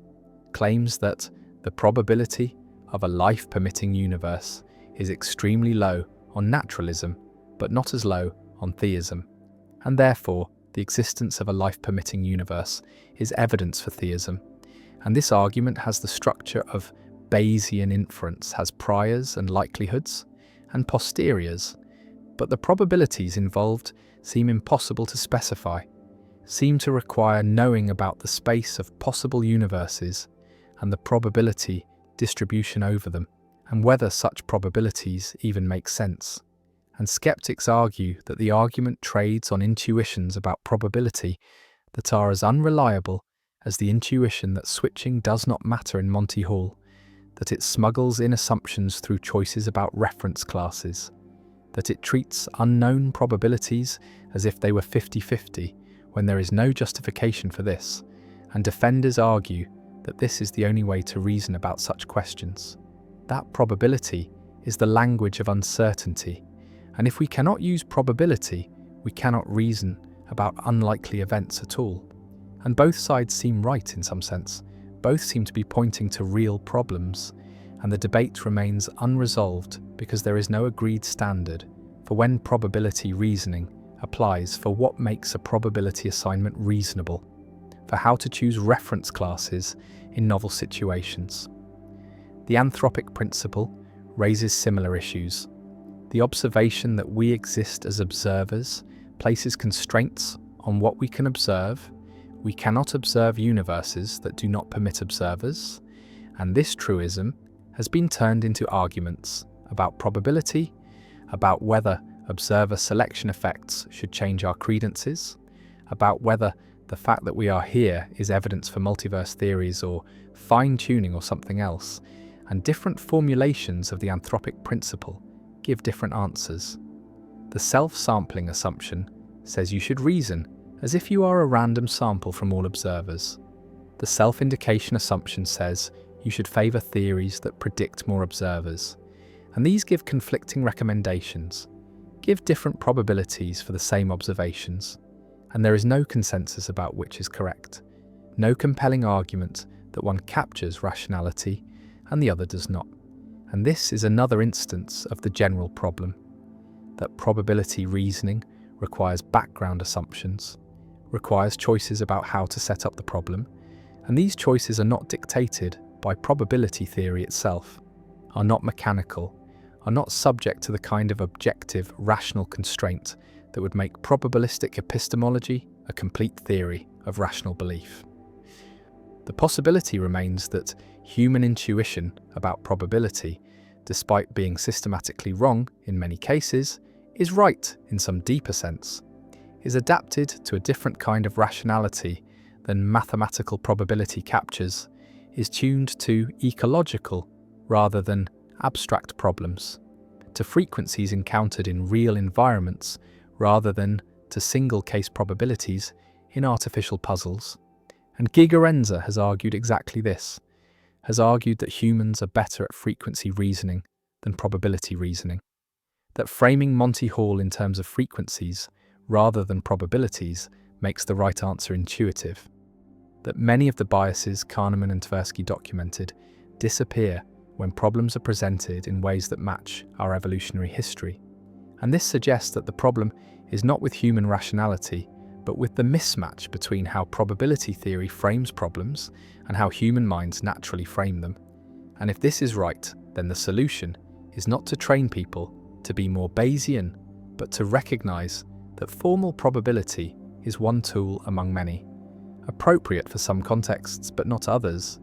claims that the probability of a life-permitting universe is extremely low on naturalism, but not as low on theism, and therefore the existence of a life-permitting universe is evidence for theism. And this argument has the structure of Bayesian inference, has priors and likelihoods, and posteriors, but the probabilities involved seem impossible to specify, seem to require knowing about the space of possible universes and the probability distribution over them, and whether such probabilities even make sense. And skeptics argue that the argument trades on intuitions about probability that are as unreliable as the intuition that switching does not matter in Monty Hall, that it smuggles in assumptions through choices about reference classes, that it treats unknown probabilities as if they were 50-50 when there is no justification for this, and defenders argue that this is the only way to reason about such questions. That probability is the language of uncertainty, and if we cannot use probability, we cannot reason about unlikely events at all. And both sides seem right in some sense. Both seem to be pointing to real problems, and the debate remains unresolved because there is no agreed standard for when probability reasoning applies, for what makes a probability assignment reasonable, for how to choose reference classes in novel situations. The anthropic principle raises similar issues. The observation that we exist as observers places constraints on what we can observe. We cannot observe universes that do not permit observers, and this truism has been turned into arguments about probability, about whether observer selection effects should change our credences, about whether the fact that we are here is evidence for multiverse theories or fine-tuning or something else, and different formulations of the anthropic principle give different answers. The self-sampling assumption says you should reason as if you are a random sample from all observers. The self-indication assumption says you should favour theories that predict more observers, and these give conflicting recommendations, give different probabilities for the same observations, and there is no consensus about which is correct, no compelling argument that one captures rationality and the other does not. And this is another instance of the general problem, that probability reasoning requires background assumptions, requires choices about how to set up the problem, and these choices are not dictated by probability theory itself, are not mechanical, are not subject to the kind of objective, rational constraint that would make probabilistic epistemology a complete theory of rational belief. The possibility remains that human intuition about probability, despite being systematically wrong in many cases, is right in some deeper sense, is adapted to a different kind of rationality than mathematical probability captures, is tuned to ecological rather than abstract problems, to frequencies encountered in real environments rather than to single-case probabilities in artificial puzzles. And Gigerenzer has argued exactly this, has argued that humans are better at frequency reasoning than probability reasoning, that framing Monty Hall in terms of frequencies rather than probabilities makes the right answer intuitive, that many of the biases Kahneman and Tversky documented disappear when problems are presented in ways that match our evolutionary history. And this suggests that the problem is not with human rationality, but with the mismatch between how probability theory frames problems and how human minds naturally frame them. And if this is right, then the solution is not to train people to be more Bayesian, but to recognize that formal probability is one tool among many, appropriate for some contexts but not others,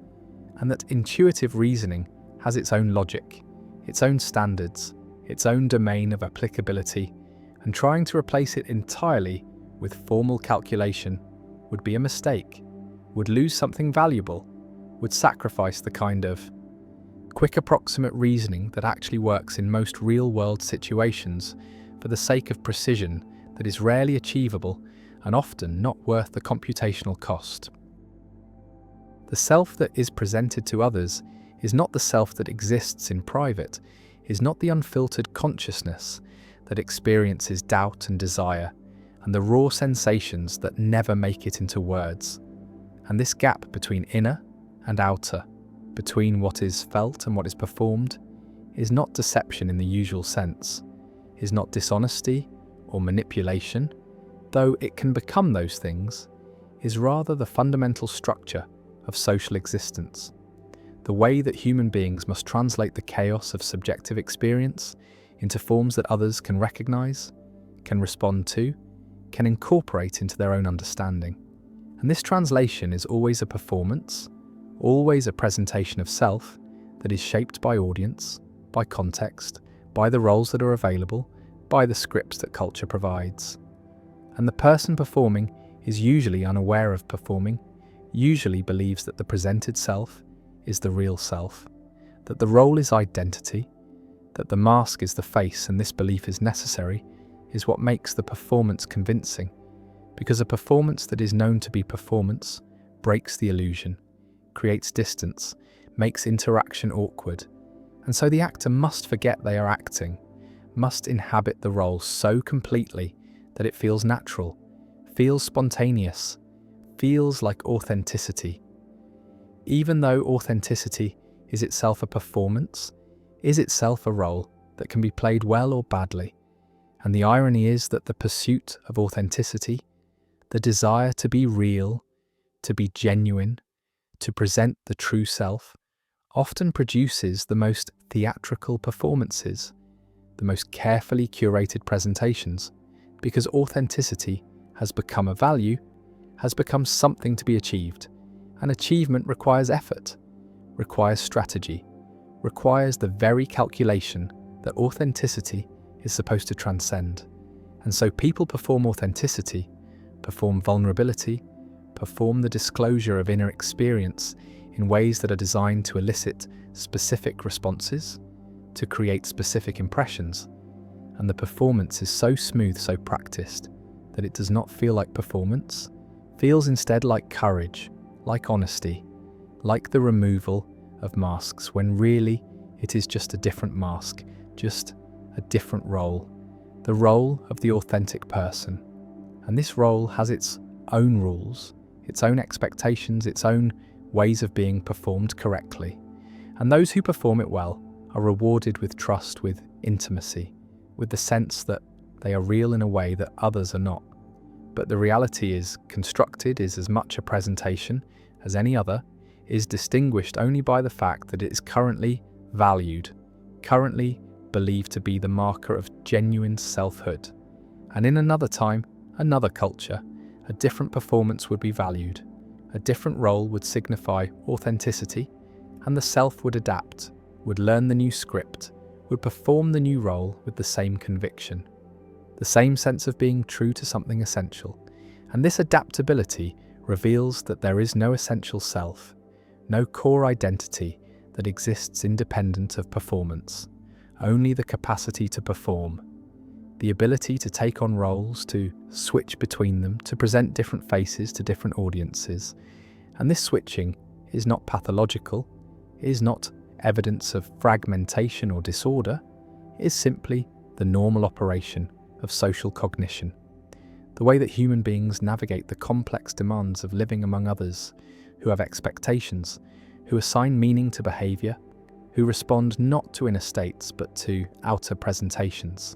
and that intuitive reasoning has its own logic, its own standards, its own domain of applicability, and trying to replace it entirely with formal calculation would be a mistake, would lose something valuable, would sacrifice the kind of quick approximate reasoning that actually works in most real-world situations for the sake of precision that is rarely achievable and often not worth the computational cost. The self that is presented to others is not the self that exists in private, is not the unfiltered consciousness that experiences doubt and desire, and the raw sensations that never make it into words. And this gap between inner and outer, between what is felt and what is performed, is not deception in the usual sense, is not dishonesty or manipulation, though it can become those things, is rather the fundamental structure of social existence, the way that human beings must translate the chaos of subjective experience into forms that others can recognize, can respond to, can incorporate into their own understanding. And this translation is always a performance, always a presentation of self that is shaped by audience, by context, by the roles that are available, by the scripts that culture provides. And the person performing is usually unaware of performing, usually believes that the presented self is the real self, that the role is identity, that the mask is the face, and this belief is necessary, is what makes the performance convincing, because a performance that is known to be performance breaks the illusion, creates distance, makes interaction awkward, and so the actor must forget they are acting, must inhabit the role so completely that it feels natural, feels spontaneous, feels like authenticity. Even though authenticity is itself a performance, is itself a role that can be played well or badly. And the irony is that the pursuit of authenticity, the desire to be real, to be genuine, to present the true self, often produces the most theatrical performances, the most carefully curated presentations, because authenticity has become a value, has become something to be achieved. And achievement requires effort, requires strategy, requires the very calculation that authenticity is supposed to transcend. And so people perform authenticity, perform vulnerability, perform the disclosure of inner experience in ways that are designed to elicit specific responses, to create specific impressions. And the performance is so smooth, so practiced, that it does not feel like performance, feels instead like courage, like honesty, like the removal of masks, when really it is just a different mask, just a different role, the role of the authentic person. And this role has its own rules, its own expectations, its own ways of being performed correctly. And those who perform it well are rewarded with trust, with intimacy, with the sense that they are real in a way that others are not. But the reality is constructed, is as much a presentation as any other, is distinguished only by the fact that it is currently valued, currently believed to be the marker of genuine selfhood. And in another time, another culture, a different performance would be valued, a different role would signify authenticity, and the self would adapt, would learn the new script, would perform the new role with the same conviction, the same sense of being true to something essential. And this adaptability reveals that there is no essential self, no core identity that exists independent of performance, only the capacity to perform, the ability to take on roles, to switch between them, to present different faces to different audiences. And this switching is not pathological, is not evidence of fragmentation or disorder, it is simply the normal operation of social cognition, the way that human beings navigate the complex demands of living among others, who have expectations, who assign meaning to behaviour, who respond not to inner states but to outer presentations.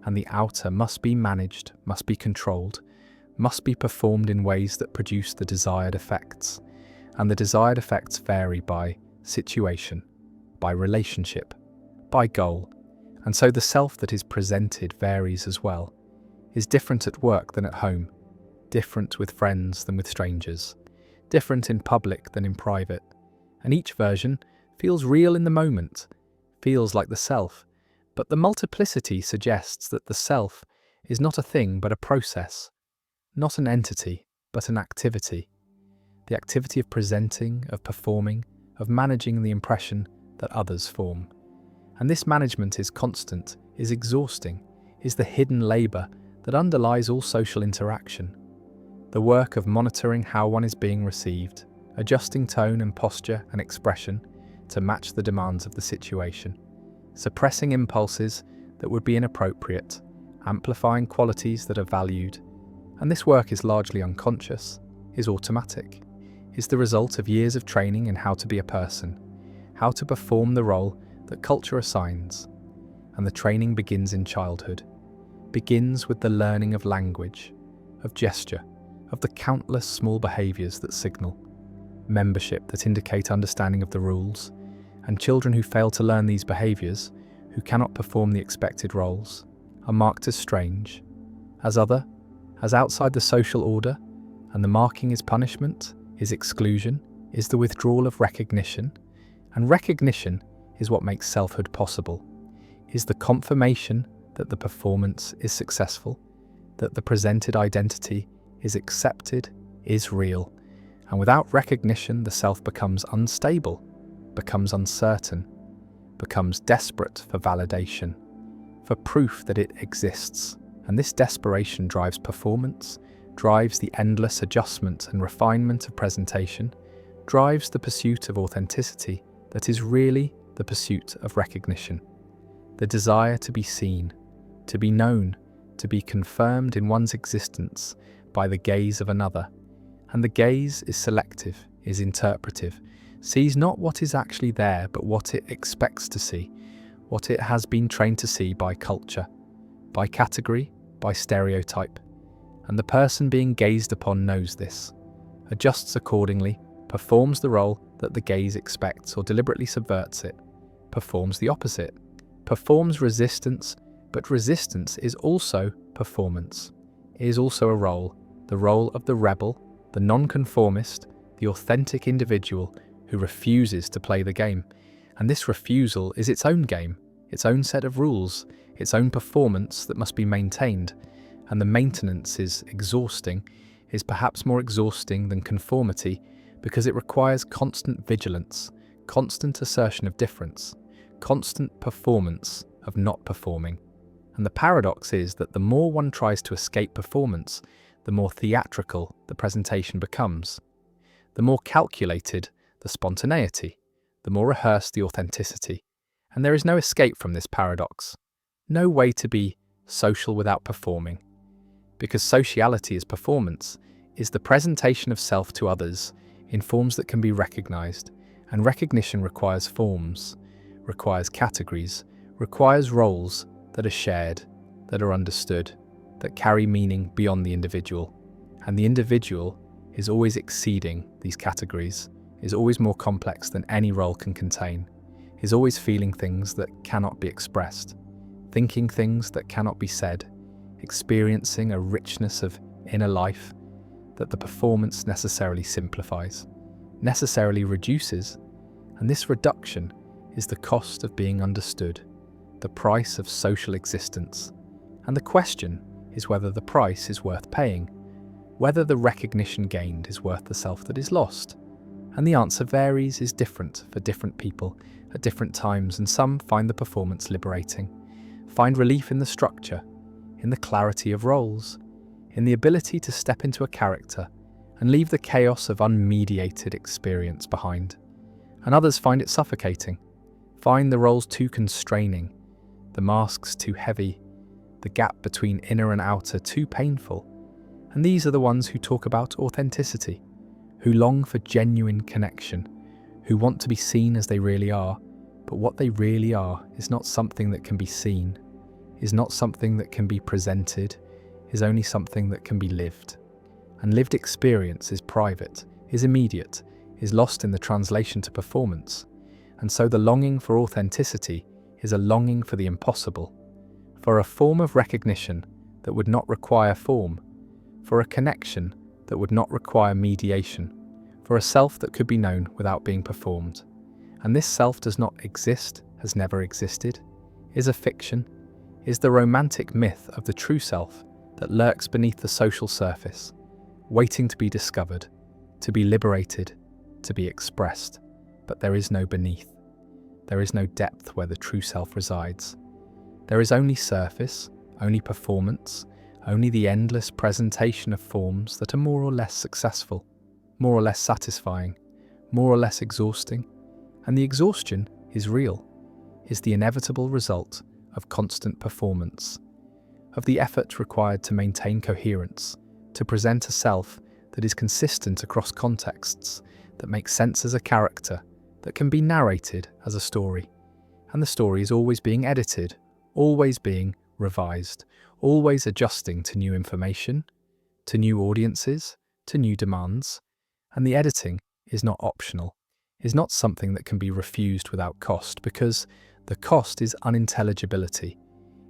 And the outer must be managed, must be controlled, must be performed in ways that produce the desired effects. And the desired effects vary by situation, by relationship, by goal. And so the self that is presented varies as well, is different at work than at home, different with friends than with strangers, different in public than in private. And each version feels real in the moment, feels like the self, but the multiplicity suggests that the self is not a thing but a process, not an entity but an activity, the activity of presenting, of performing, of managing the impression that others form. And this management is constant, is exhausting, is the hidden labour that underlies all social interaction, the work of monitoring how one is being received, adjusting tone and posture and expression to match the demands of the situation, suppressing impulses that would be inappropriate, amplifying qualities that are valued. And this work is largely unconscious, is automatic, is the result of years of training in how to be a person, how to perform the role that culture assigns. And the training begins in childhood, begins with the learning of language, of gesture, of the countless small behaviours that signal membership, that indicate understanding of the rules. And children who fail to learn these behaviours, who cannot perform the expected roles, are marked as strange, as other, as outside the social order, and the marking is punishment, is exclusion, is the withdrawal of recognition. And recognition is what makes selfhood possible, is the confirmation that the performance is successful, that the presented identity is accepted, is real. And without recognition, the self becomes unstable, becomes uncertain, becomes desperate for validation, for proof that it exists. And this desperation drives performance, drives the endless adjustment and refinement of presentation, drives the pursuit of authenticity that is really the pursuit of recognition, the desire to be seen, to be known, to be confirmed in one's existence by the gaze of another. And the gaze is selective, is interpretive, sees not what is actually there, but what it expects to see, what it has been trained to see by culture, by category, by stereotype. And the person being gazed upon knows this, adjusts accordingly, performs the role that the gaze expects or deliberately subverts it, performs the opposite, performs resistance, but resistance is also performance. It is also a role, the role of the rebel, the nonconformist, the authentic individual who refuses to play the game. And this refusal is its own game, its own set of rules, its own performance that must be maintained. And the maintenance is exhausting, is perhaps more exhausting than conformity, because it requires constant vigilance, constant assertion of difference, constant performance of not performing. And the paradox is that the more one tries to escape performance, the more theatrical the presentation becomes, the more calculated the spontaneity, the more rehearsed the authenticity. And there is no escape from this paradox, no way to be social without performing. Because sociality is performance, is the presentation of self to others in forms that can be recognized, and recognition requires forms, requires categories, requires roles that are shared, that are understood, that carry meaning beyond the individual. And the individual is always exceeding these categories, is always more complex than any role can contain, is always feeling things that cannot be expressed, thinking things that cannot be said, experiencing a richness of inner life that the performance necessarily simplifies, necessarily reduces. And this reduction is the cost of being understood, the price of social existence. And the question is whether the price is worth paying, whether the recognition gained is worth the self that is lost. And the answer varies, is different for different people at different times, and some find the performance liberating, find relief in the structure, in the clarity of roles, in the ability to step into a character and leave the chaos of unmediated experience behind. And others find it suffocating, find the roles too constraining, the masks too heavy, the gap between inner and outer too painful. And these are the ones who talk about authenticity, who long for genuine connection, who want to be seen as they really are, but what they really are is not something that can be seen, is not something that can be presented, is only something that can be lived. And lived experience is private, is immediate, is lost in the translation to performance. And so the longing for authenticity is a longing for the impossible, for a form of recognition that would not require form, for a connection that would not require mediation, for a self that could be known without being performed. And this self does not exist, has never existed, is a fiction, is the romantic myth of the true self that lurks beneath the social surface, waiting to be discovered, to be liberated, to be expressed. But there is no beneath. There is no depth where the true self resides. There is only surface, only performance, only the endless presentation of forms that are more or less successful, more or less satisfying, more or less exhausting. And the exhaustion is real, is the inevitable result of constant performance, of the effort required to maintain coherence, to present a self that is consistent across contexts, that makes sense as a character, that can be narrated as a story. And the story is always being edited, always being revised, always adjusting to new information, to new audiences, to new demands. And the editing is not optional, is not something that can be refused without cost, because the cost is unintelligibility,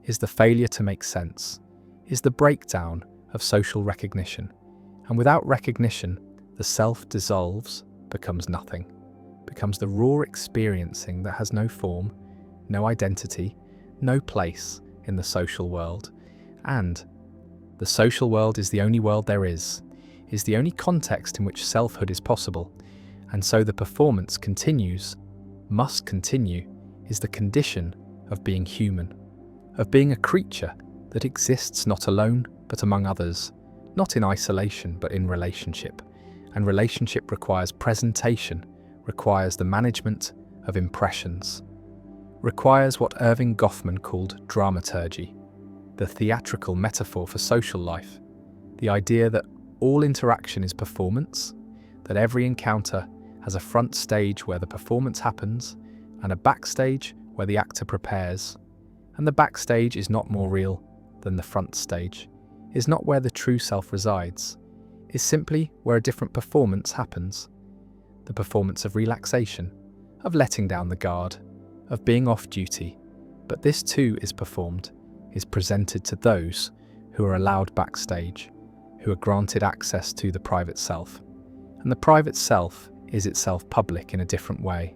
is the failure to make sense, is the breakdown of social recognition. And without recognition, the self dissolves, becomes nothing, becomes the raw experiencing that has no form, no identity, no place in the social world. And the social world is the only world there is the only context in which selfhood is possible, and so the performance continues, must continue, is the condition of being human, of being a creature that exists not alone but among others, not in isolation but in relationship. And relationship requires presentation, requires the management of impressions, requires what Irving Goffman called dramaturgy, the theatrical metaphor for social life, the idea that all interaction is performance, that every encounter has a front stage where the performance happens and a backstage where the actor prepares, and the backstage is not more real than the front stage, is not where the true self resides, is simply where a different performance happens, the performance of relaxation, of letting down the guard, of being off duty, but this too is performed, is presented to those who are allowed backstage, who are granted access to the private self. And the private self is itself public in a different way,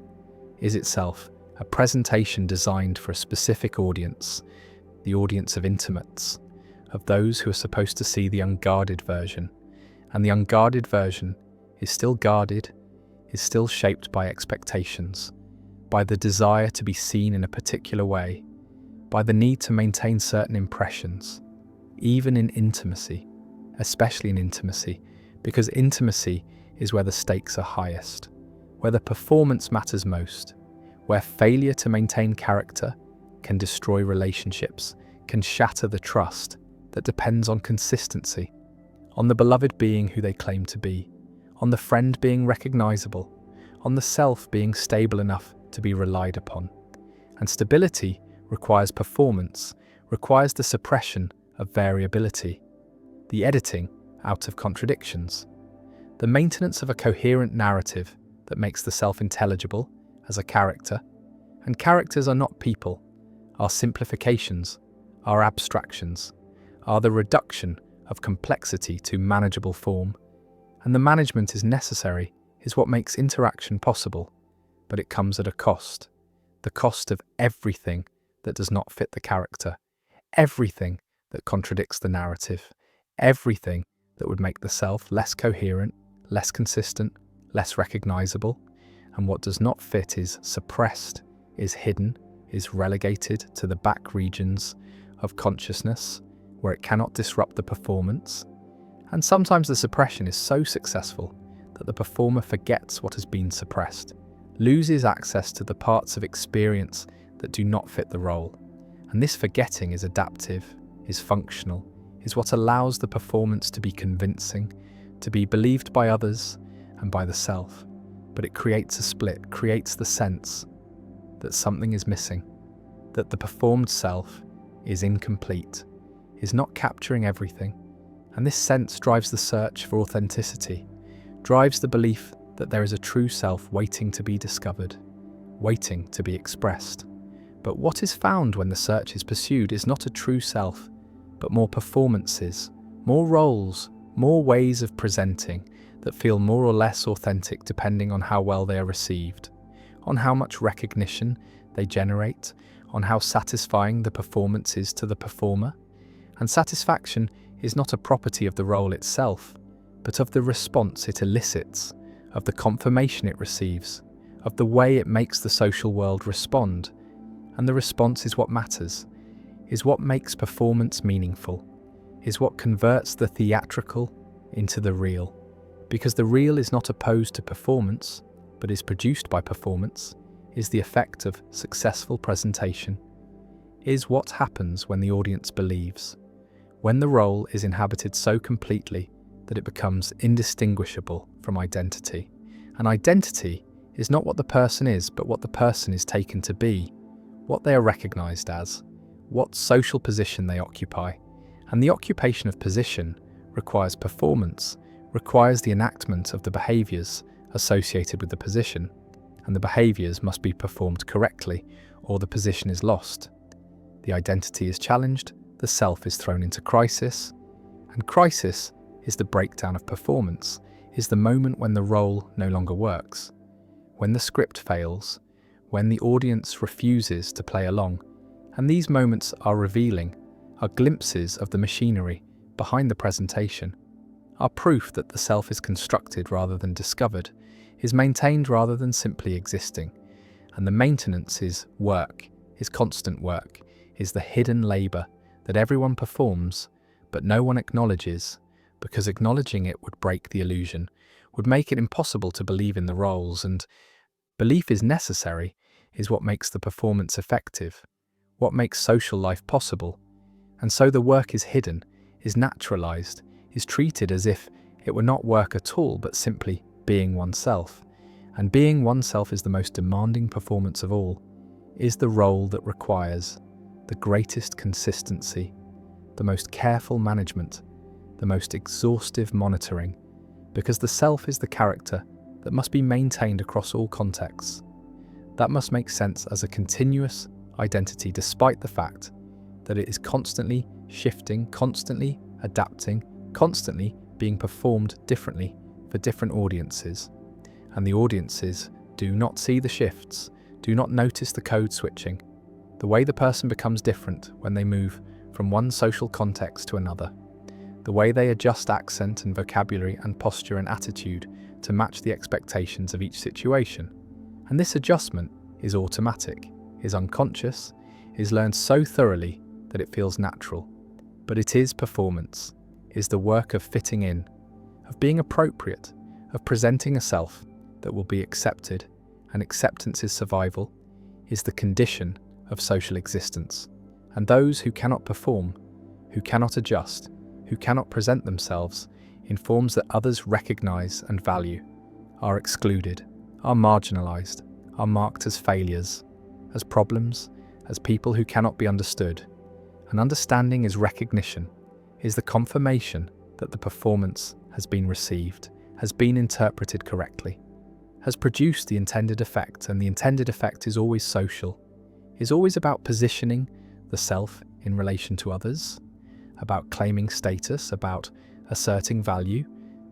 is itself a presentation designed for a specific audience, the audience of intimates, of those who are supposed to see the unguarded version. And the unguarded version is still guarded, is still shaped by expectations, by the desire to be seen in a particular way, by the need to maintain certain impressions, even in intimacy, especially in intimacy, because intimacy is where the stakes are highest, where the performance matters most, where failure to maintain character can destroy relationships, can shatter the trust that depends on consistency, on the beloved being who they claim to be, on the friend being recognizable, on the self being stable enough to be relied upon. And stability requires performance, requires the suppression of variability, the editing out of contradictions, the maintenance of a coherent narrative that makes the self intelligible as a character. And characters are not people, are simplifications, are abstractions, are the reduction of complexity to manageable form. And the management is necessary, is what makes interaction possible, but it comes at a cost, the cost of everything that does not fit the character, everything that contradicts the narrative, everything that would make the self less coherent, less consistent, less recognizable. And what does not fit is suppressed, is hidden, is relegated to the back regions of consciousness where it cannot disrupt the performance. And sometimes the suppression is so successful that the performer forgets what has been suppressed, loses access to the parts of experience that do not fit the role. And this forgetting is adaptive, is functional, is what allows the performance to be convincing, to be believed by others and by the self. But it creates a split, creates the sense that something is missing, that the performed self is incomplete, is not capturing everything. And this sense drives the search for authenticity, drives the belief that there is a true self waiting to be discovered, waiting to be expressed. But what is found when the search is pursued is not a true self, but more performances, more roles, more ways of presenting that feel more or less authentic depending on how well they are received, on how much recognition they generate, on how satisfying the performance is to the performer. And satisfaction is not a property of the role itself, but of the response it elicits, of the confirmation it receives, of the way it makes the social world respond. And the response is what matters, is what makes performance meaningful, is what converts the theatrical into the real. Because the real is not opposed to performance, but is produced by performance, is the effect of successful presentation, is what happens when the audience believes, when the role is inhabited so completely that it becomes indistinguishable from identity. And identity is not what the person is, but what the person is taken to be, what they are recognized as, what social position they occupy. And the occupation of position requires performance, requires the enactment of the behaviors associated with the position, and the behaviors must be performed correctly, or the position is lost. The identity is challenged, the self is thrown into crisis, and crisis is the breakdown of performance, is the moment when the role no longer works, when the script fails, when the audience refuses to play along. And these moments are revealing, are glimpses of the machinery behind the presentation, are proof that the self is constructed rather than discovered, is maintained rather than simply existing. And the maintenance is work, is constant work, is the hidden labour that everyone performs, but no one acknowledges, because acknowledging it would break the illusion, would make it impossible to believe in the roles, and belief is necessary, is what makes the performance effective, what makes social life possible. And so the work is hidden, is naturalised, is treated as if it were not work at all, but simply being oneself. And being oneself is the most demanding performance of all, is the role that requires the greatest consistency, the most careful management, the most exhaustive monitoring, because the self is the character that must be maintained across all contexts. That must make sense as a continuous identity, despite the fact that it is constantly shifting, constantly adapting, constantly being performed differently for different audiences. And the audiences do not see the shifts, do not notice the code switching, the way the person becomes different when they move from one social context to another, the way they adjust accent and vocabulary and posture and attitude to match the expectations of each situation. And this adjustment is automatic, is unconscious, is learned so thoroughly that it feels natural. But it is performance, is the work of fitting in, of being appropriate, of presenting a self that will be accepted, and acceptance is survival, is the condition of social existence. And those who cannot perform, who cannot adjust, who cannot present themselves in forms that others recognize and value, are excluded, are marginalized, are marked as failures, as problems, as people who cannot be understood. And understanding is recognition, is the confirmation that the performance has been received, has been interpreted correctly, has produced the intended effect, and the intended effect is always social, is always about positioning the self in relation to others, about claiming status, about asserting value,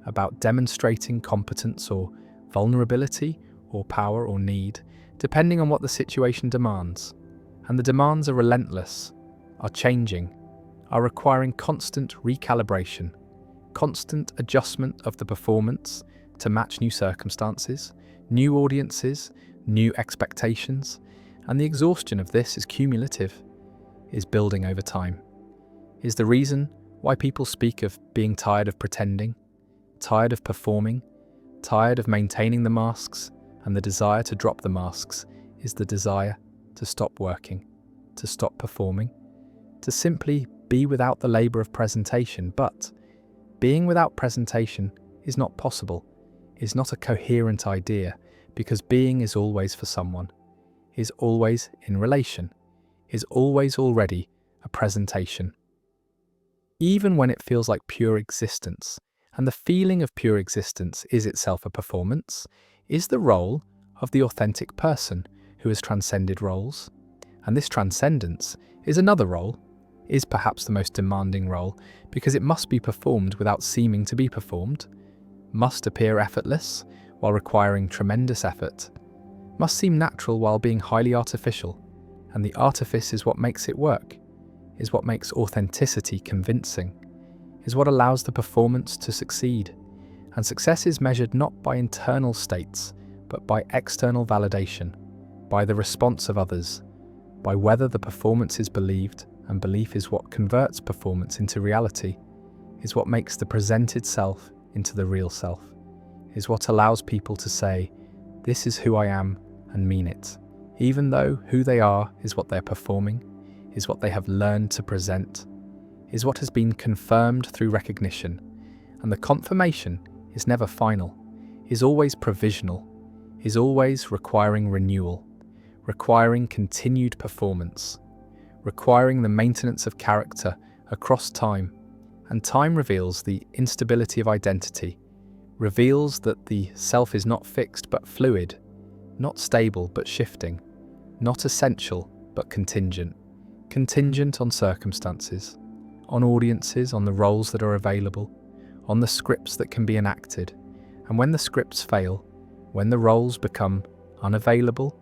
about demonstrating competence or vulnerability or power or need, depending on what the situation demands. And the demands are relentless, are changing, are requiring constant recalibration, constant adjustment of the performance to match new circumstances, new audiences, new expectations, and the exhaustion of this is cumulative, is building over time, is the reason why people speak of being tired of pretending, tired of performing, tired of maintaining the masks, and the desire to drop the masks is the desire to stop working, to stop performing, to simply be without the labour of presentation. But being without presentation is not possible, is not a coherent idea, because being is always for someone, is always in relation, is always already a presentation. Even when it feels like pure existence, and the feeling of pure existence is itself a performance, is the role of the authentic person who has transcended roles. And this transcendence is another role, is perhaps the most demanding role, because it must be performed without seeming to be performed, must appear effortless while requiring tremendous effort, must seem natural while being highly artificial, and the artifice is what makes it work, is what makes authenticity convincing, is what allows the performance to succeed. And success is measured not by internal states, but by external validation, by the response of others, by whether the performance is believed, and belief is what converts performance into reality, is what makes the presented self into the real self, is what allows people to say, "This is who I am," and mean it, even though who they are is what they're performing, is what they have learned to present, is what has been confirmed through recognition. And the confirmation is never final, is always provisional, is always requiring renewal, requiring continued performance, requiring the maintenance of character across time. And time reveals the instability of identity, reveals that the self is not fixed but fluid, not stable but shifting, not essential but contingent, contingent on circumstances, on audiences, on the roles that are available, on the scripts that can be enacted. And when the scripts fail, when the roles become unavailable.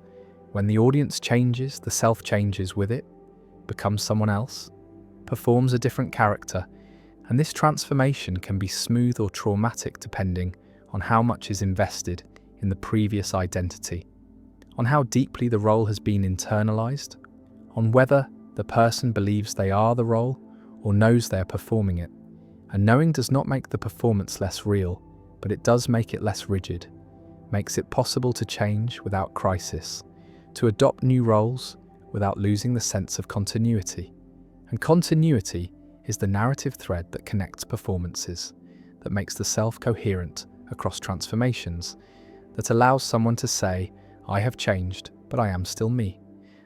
When the audience changes, the self changes with it, becomes someone else, performs a different character, and this transformation can be smooth or traumatic depending on how much is invested in the previous identity, on how deeply the role has been internalized, on whether the person believes they are the role or knows they are performing it. And knowing does not make the performance less real, but it does make it less rigid, makes it possible to change without crisis, to adopt new roles without losing the sense of continuity. And continuity is the narrative thread that connects performances, that makes the self coherent across transformations, that allows someone to say, I have changed, but I am still me.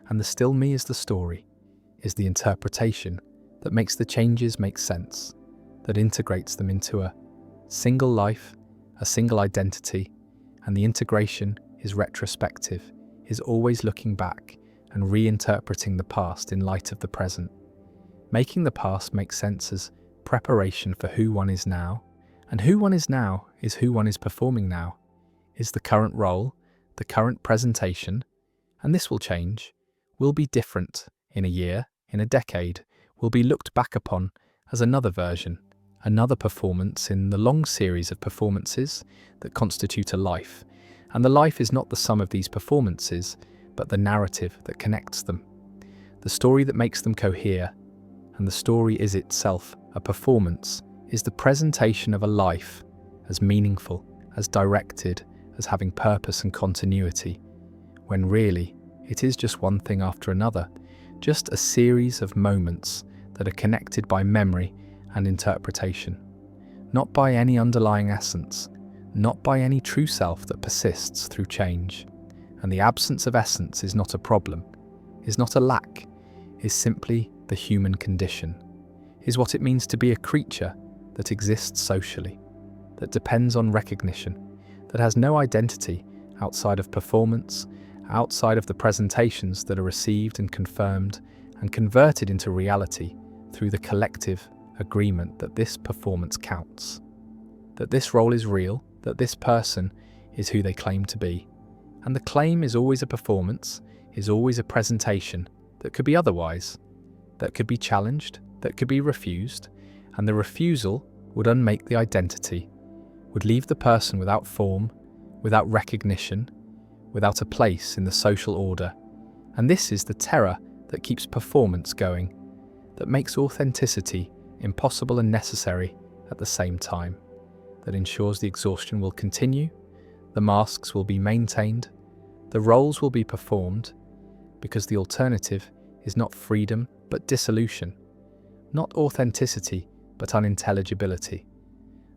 And the still me is the story, is the interpretation that makes the changes make sense, that integrates them into a single life, a single identity, and the integration is retrospective, is always looking back and reinterpreting the past in light of the present. Making the past make sense as preparation for who one is now, and who one is now is who one is performing now, is the current role, the current presentation, and this will change, will be different in a year, in a decade, will be looked back upon as another version, another performance in the long series of performances that constitute a life. And the life is not the sum of these performances, but the narrative that connects them, the story that makes them cohere. And the story is itself a performance, is the presentation of a life as meaningful, as directed, as having purpose and continuity, when really it is just one thing after another, just a series of moments that are connected by memory and interpretation, not by any underlying essence, not by any true self that persists through change. And the absence of essence is not a problem, is not a lack, is simply the human condition, is what it means to be a creature that exists socially, that depends on recognition, that has no identity outside of performance, outside of the presentations that are received and confirmed and converted into reality through the collective agreement that this performance counts, that this role is real, that this person is who they claim to be. And the claim is always a performance, is always a presentation that could be otherwise, that could be challenged, that could be refused, and the refusal would unmake the identity, would leave the person without form, without recognition, without a place in the social order. And this is the terror that keeps performance going, that makes authenticity impossible and necessary at the same time, that ensures the exhaustion will continue, the masks will be maintained, the roles will be performed, because the alternative is not freedom but dissolution, not authenticity but unintelligibility,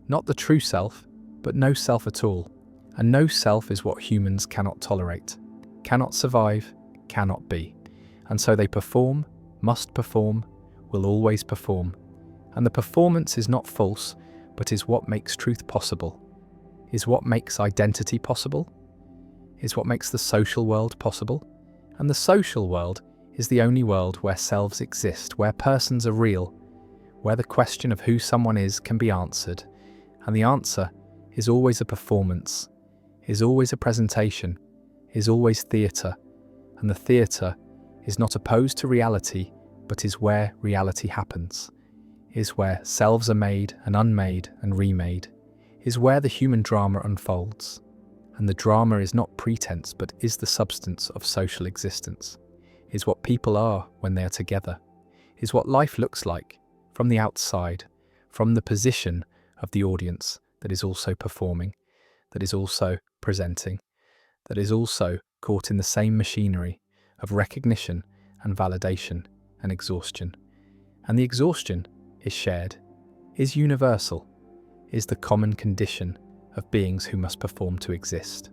not the true self but no self at all. And no self is what humans cannot tolerate, cannot survive, cannot be. And so they perform, must perform, will always perform. And the performance is not false, but is what makes truth possible, is what makes identity possible, is what makes the social world possible. And the social world is the only world where selves exist, where persons are real, where the question of who someone is can be answered. And the answer is always a performance, is always a presentation, is always theatre, and the theatre is not opposed to reality, but is where reality happens, is where selves are made and unmade and remade, is where the human drama unfolds. And the drama is not pretense, but is the substance of social existence, is what people are when they are together, is what life looks like from the outside, from the position of the audience that is also performing, that is also presenting, that is also caught in the same machinery of recognition and validation and exhaustion. And the exhaustion is shared, is universal, is the common condition of beings who must perform to exist,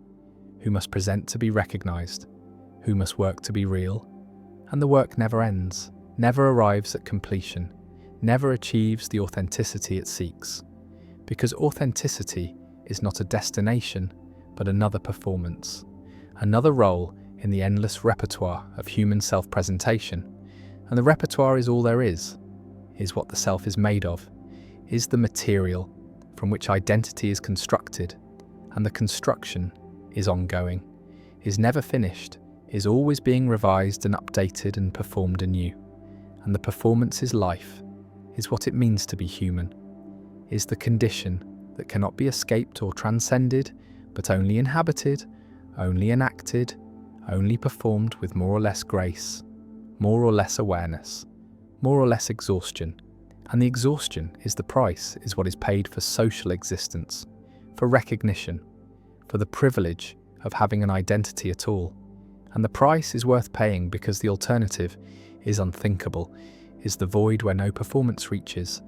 who must present to be recognized, who must work to be real. And the work never ends, never arrives at completion, never achieves the authenticity it seeks, because authenticity is not a destination, but another performance, another role in the endless repertoire of human self-presentation. And the repertoire is all there is what the self is made of, is the material from which identity is constructed, and the construction is ongoing, is never finished, is always being revised and updated and performed anew. And the performance is life, is what it means to be human, is the condition that cannot be escaped or transcended, but only inhabited, only enacted, only performed with more or less grace, more or less awareness, more or less exhaustion. And the exhaustion is the price, is what is paid for social existence, for recognition, for the privilege of having an identity at all. And the price is worth paying because the alternative is unthinkable, is the void where no performance reaches,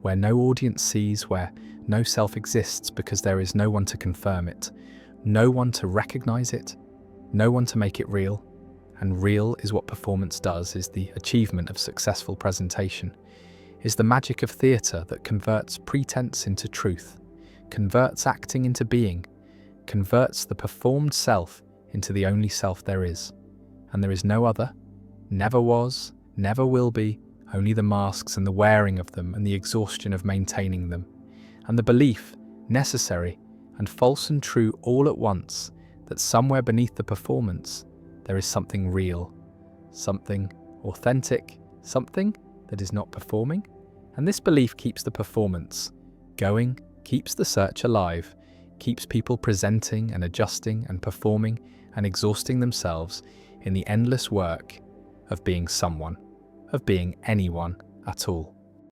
where no audience sees, where no self exists because there is no one to confirm it, no one to recognize it, no one to make it real. And real is what performance does, is the achievement of successful presentation, is the magic of theatre that converts pretense into truth, converts acting into being, converts the performed self into the only self there is. And there is no other, never was, never will be, only the masks and the wearing of them and the exhaustion of maintaining them, and the belief, necessary and false and true all at once, that somewhere beneath the performance there is something real, something authentic, something that is not performing. And this belief keeps the performance going, keeps the search alive, keeps people presenting and adjusting and performing and exhausting themselves in the endless work of being someone, of being anyone at all.